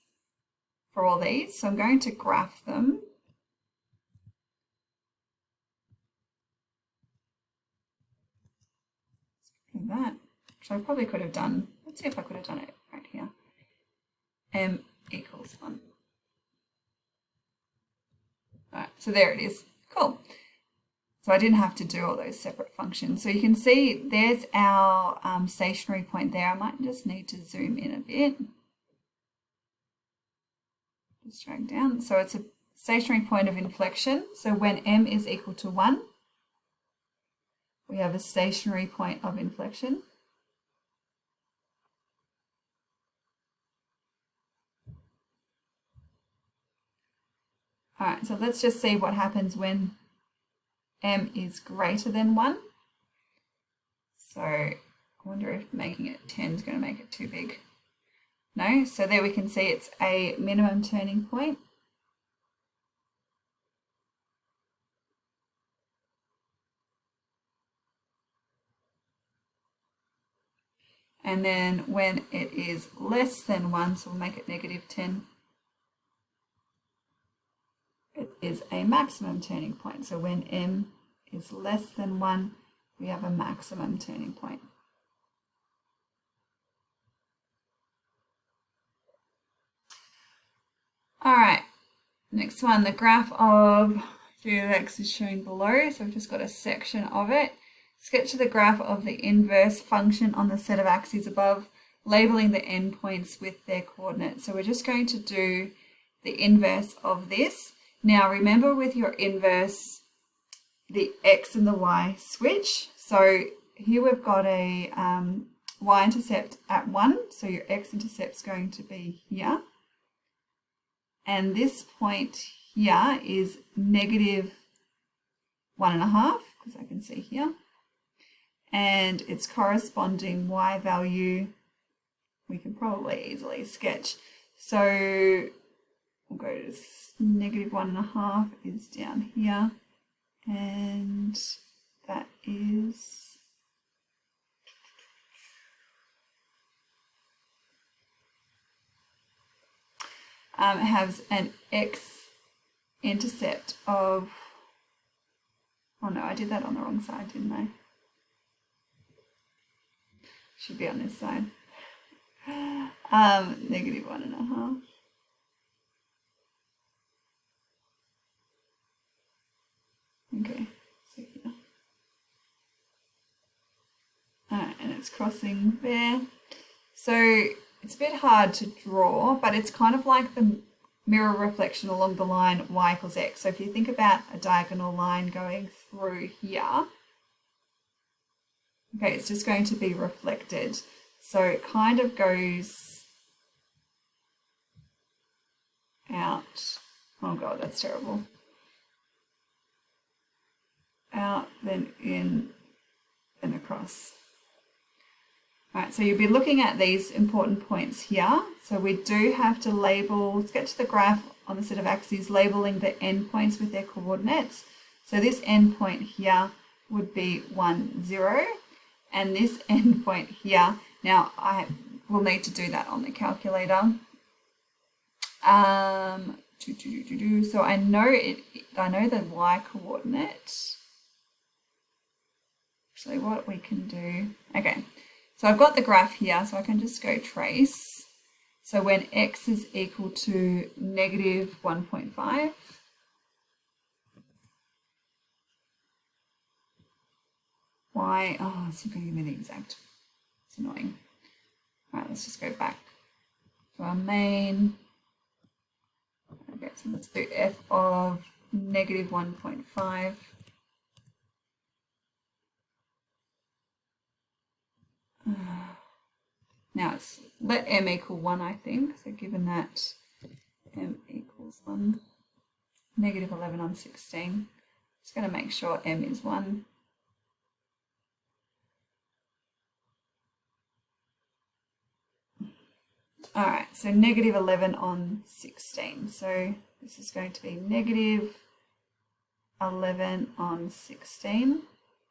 for all these. So I'm going to graph them. Look at that, which I probably could have done. Let's see if I could have done it right here. M equals 1. All right, so there it is. Cool. So I didn't have to do all those separate functions. So you can see there's our stationary point there. I might just need to zoom in a bit. Just drag down. So it's a stationary point of inflection. So when m is equal to 1, we have a stationary point of inflection. All right, so let's just see what happens when m is greater than 1. So I wonder if making it 10 is going to make it too big. No, so there we can see it's a minimum turning point. And then when it is less than 1, so we'll make it -10, it is a maximum turning point. So when m is less than 1, we have a maximum turning point. All right, next one, the graph of g of x is shown below. So we've just got a section of it. Sketch the graph of the inverse function on the set of axes above, labeling the endpoints with their coordinates. So we're just going to do the inverse of this. Now remember, with your inverse, the x and the y switch. So here we've got a y-intercept at 1, so your x-intercept is going to be here. And this point here is -1.5, because I can see here. And its corresponding y value we can probably easily sketch. So we'll go to -1.5 is down here, and that is it has an x-intercept of, oh no, I did that on the wrong side, didn't I? Should be on this side. -1.5. Okay, so here. Alright, and it's crossing there. So it's a bit hard to draw, but it's kind of like the mirror reflection along the line y equals x. So if you think about a diagonal line going through here, okay, it's just going to be reflected. So it kind of goes out. Oh God, that's terrible. Out, then in, and across. All right, so you'll be looking at these important points here. So we do have to label, sketch the graph on the set of axes, labeling the endpoints with their coordinates. So this endpoint here would be 1, 0. And this endpoint here, now I will need to do that on the calculator. So I know the y coordinate. Actually, what we can do, okay, so I've got the graph here, so I can just go trace. So when x is equal to -1.5, y, oh, it's not going to give me the exact, it's annoying. All right, let's just go back to our main. Okay, so let's do f of -1.5. Now it's let m equal 1, I think. So given that m equals 1, -11 on 16, just going to make sure m is 1. All right, so -11 on 16. So this is going to be -11 on 16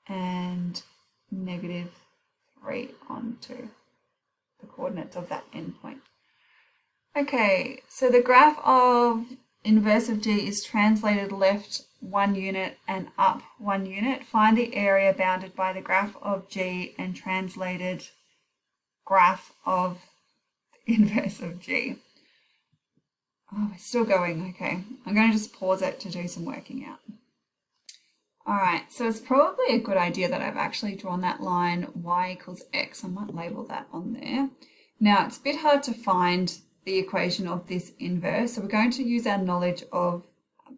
and -3 on 2. The coordinates of that endpoint. Okay, so the graph of inverse of g is translated left 1 unit and up 1 unit. Find the area bounded by the graph of g and translated graph of the inverse of g. Oh, we're still going. Okay, I'm going to just pause it to do some working out. All right, so it's probably a good idea that I've actually drawn that line y equals x. I might label that on there. Now, it's a bit hard to find the equation of this inverse, so we're going to use our knowledge of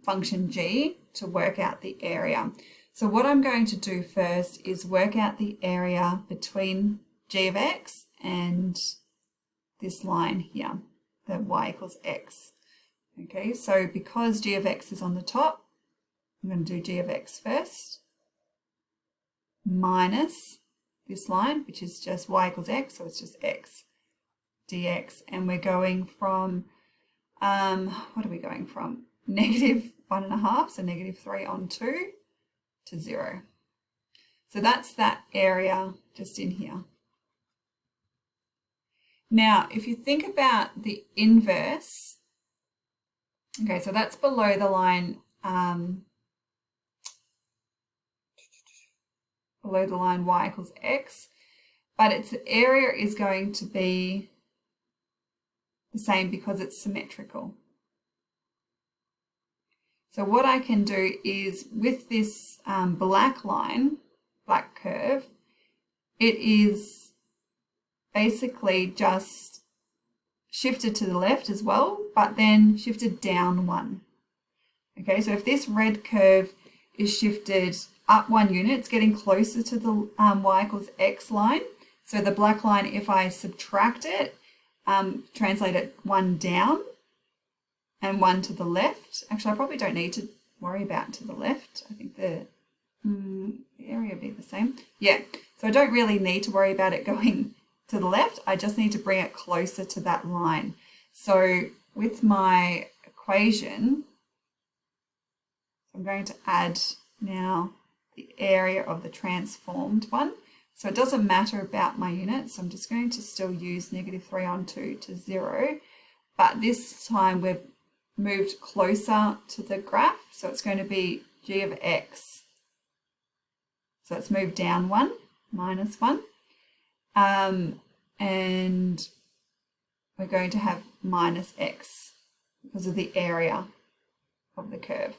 function g to work out the area. So what I'm going to do first is work out the area between g of x and this line here, the y equals x. Okay, so because g of x is on the top, I'm going to do g of x first, minus this line, which is just y equals x, so it's just x dx. And we're going from, what are we going from? Negative 1.5, so negative 3 on 2 to 0. So that's that area just in here. Now, if you think about the inverse, okay, so that's below the line, y equals x, but its area is going to be the same because it's symmetrical. So what I can do is with this black curve, it is basically just shifted to the left as well, but then shifted down 1. Okay, so if this red curve is shifted up 1 unit, it's getting closer to the y equals x line. So the black line, if I subtract it, translate it 1 down and 1 to the left. Actually, I probably don't need to worry about to the left. I think the area will be the same. Yeah, so I don't really need to worry about it going to the left. I just need to bring it closer to that line. So with my equation, I'm going to add now the area of the transformed one. So it doesn't matter about my units. I'm just going to still use negative 3 on 2 to 0. But this time we've moved closer to the graph. So it's going to be g of x. So it's moved down 1, minus 1. And we're going to have minus x because of the area of the curve.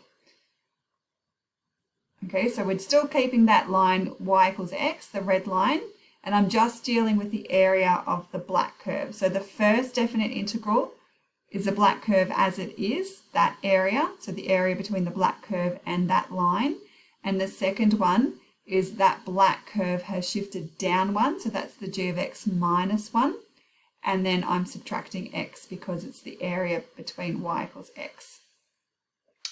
Okay, so we're still keeping that line y equals x, the red line, and I'm just dealing with the area of the black curve. So the first definite integral is the black curve as it is, that area, so the area between the black curve and that line. And the second one is that black curve has shifted down 1, so that's the g of x minus 1. And then I'm subtracting x because it's the area between y equals x.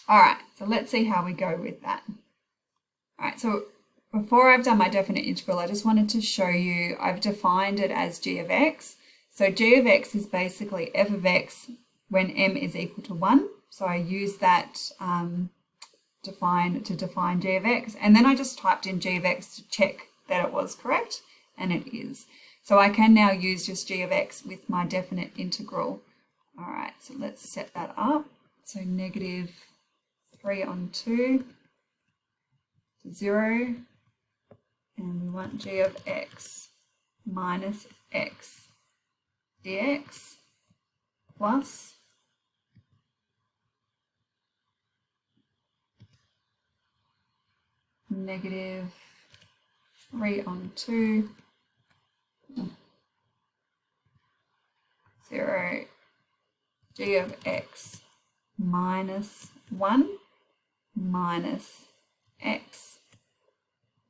All right, so let's see how we go with that. All right, so before I've done my definite integral, I just wanted to show you, I've defined it as g of x. So g of x is basically f of x when m is equal to 1. So I use that to define g of x. And then I just typed in g of x to check that it was correct, and it is. So I can now use just g of x with my definite integral. All right, so let's set that up. So negative 3 on 2 to 0, and we want g of x minus x dx plus negative 3 on 2, 0, g of x minus 1 minus x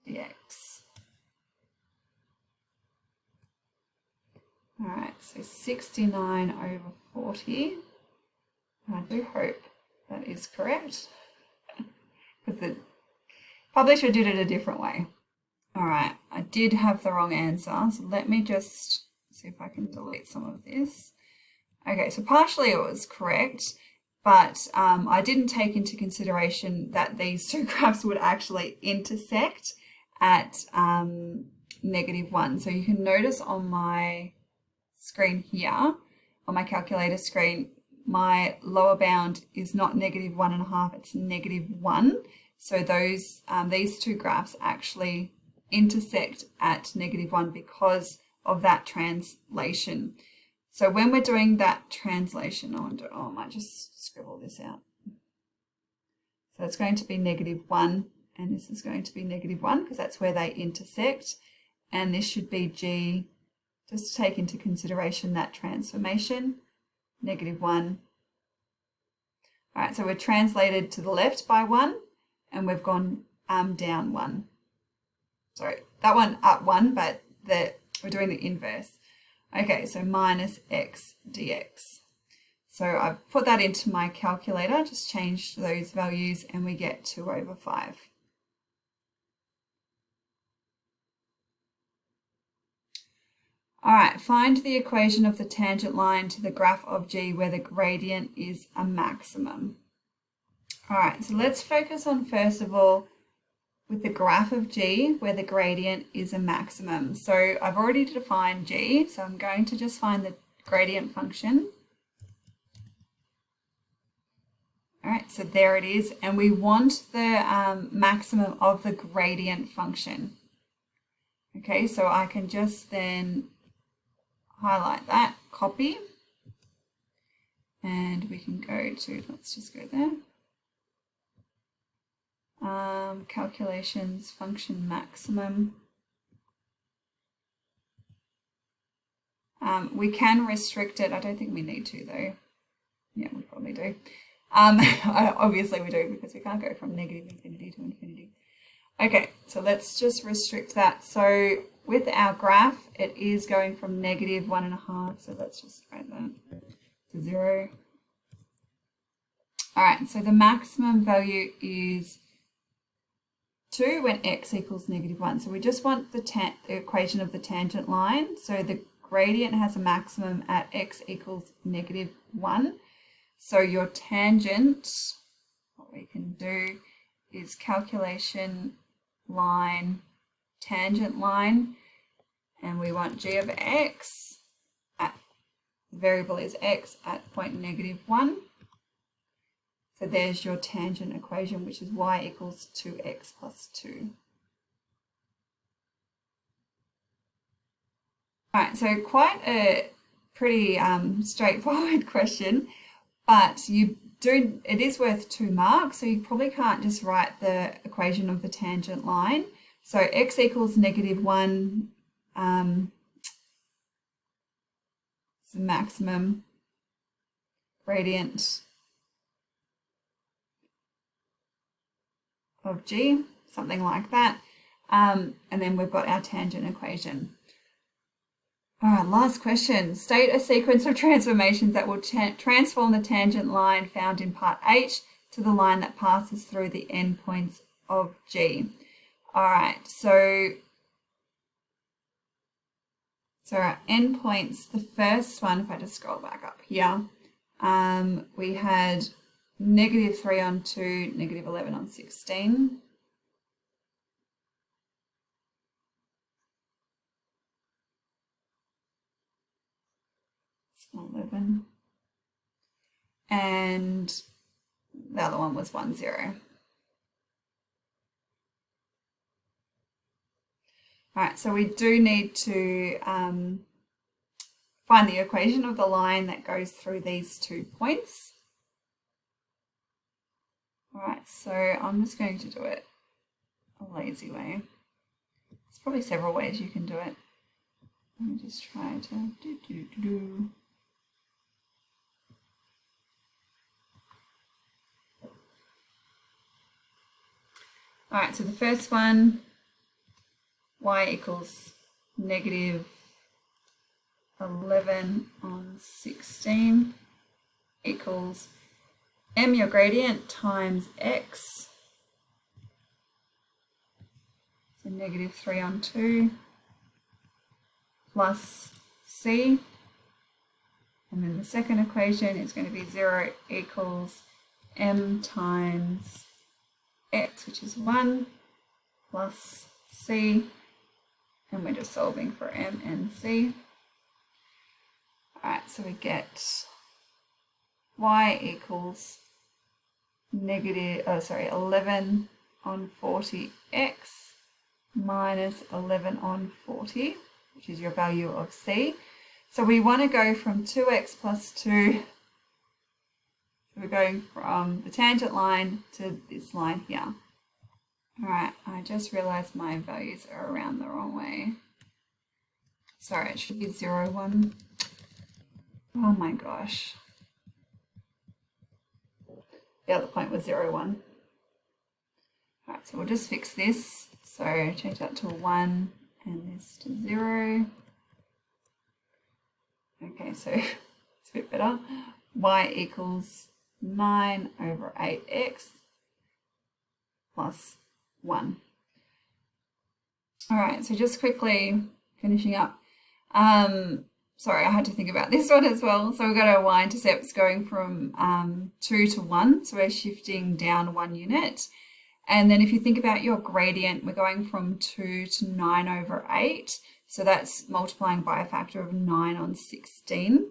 dx. All right, so 69 over 40. I do hope that is correct because the publisher did it a different way. All right, I did have the wrong answer, so let me just see if I can delete some of this. Okay, so partially it was correct, but I didn't take into consideration that these two graphs would actually intersect at -1. So you can notice on my screen here, on my calculator screen, my lower bound is not -1.5, it's -1. So those these two graphs actually intersect at -1 because of that translation. So when we're doing that translation, I might just scribble this out. So it's going to be -1, and this is going to be -1 because that's where they intersect. And this should be g, just to take into consideration that transformation, -1. All right, so we're translated to the left by 1, and we've gone down 1. Sorry, that one up 1, but we're doing the inverse. Okay, so minus x dx. So I've put that into my calculator, just changed those values, and we get 2/5. All right, find the equation of the tangent line to the graph of G where the gradient is a maximum. All right, so let's focus on, first of all, with the graph of G where the gradient is a maximum. So I've already defined G, so I'm going to just find the gradient function. All right, so there it is, and we want the maximum of the gradient function. Okay, so I can just then highlight that, copy, and we can go to, let's just go there. Calculations, function maximum. We can restrict it. I don't think we need to though. Yeah, we probably do. Obviously we do, because we can't go from negative infinity to infinity. Okay, so let's just restrict that. So with our graph, it is going from -1.5. So let's just write that to 0. All right, so the maximum value is 2 when x equals -1. So we just want the equation of the tangent line. So the gradient has a maximum at x equals -1. So your tangent, what we can do is calculation line, tangent line, and we want g of x at, the variable is x at point -1. So there's your tangent equation, which is y equals 2x plus 2. All right, so quite a pretty straightforward question, but it is worth 2 marks, so you probably can't just write the equation of the tangent line. So x equals -1 is the maximum gradient of G, something like that. And then we've got our tangent equation. All right, last question. State a sequence of transformations that will transform the tangent line found in part H to the line that passes through the endpoints of G. All right, so our endpoints, the first one, if I just scroll back up here, we had -3 on 2, -11 on 16. It's 11. And the other one was 1, 0. All right, so we do need to find the equation of the line that goes through these 2 points. All right, so I'm just going to do it a lazy way. There's probably several ways you can do it. Let me just try to All right, so the first one, y equals -11 on 16 equals m, your gradient, times x. So -3 on 2 plus c. And then the second equation is going to be 0 equals m times x, which is 1, plus c. And we're just solving for m and c. All right, so we get y equals 11 on 40x minus 11 on 40, which is your value of c. So we want to go from 2x plus 2. So we're going from the tangent line to this line here. All right, I just realized my values are around the wrong way. Sorry, it should be 0, 1. Oh my gosh. The other point was 0, 1. All right, so we'll just fix this. So change that to 1 and this to 0. Okay, so it's a bit better. y equals 9 over 8x plus 1. All right, so just quickly finishing up. Sorry, I had to think about this one as well. So we've got our y-intercepts going from 2 to 1, so we're shifting down 1 unit. And then if you think about your gradient, we're going from 2 to 9 over 8. So that's multiplying by a factor of 9 on 16.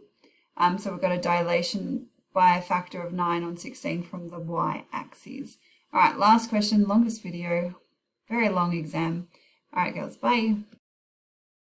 So we've got a dilation by a factor of 9 on 16 from the y-axis. All right, last question, longest video, very long exam. All right, girls, bye.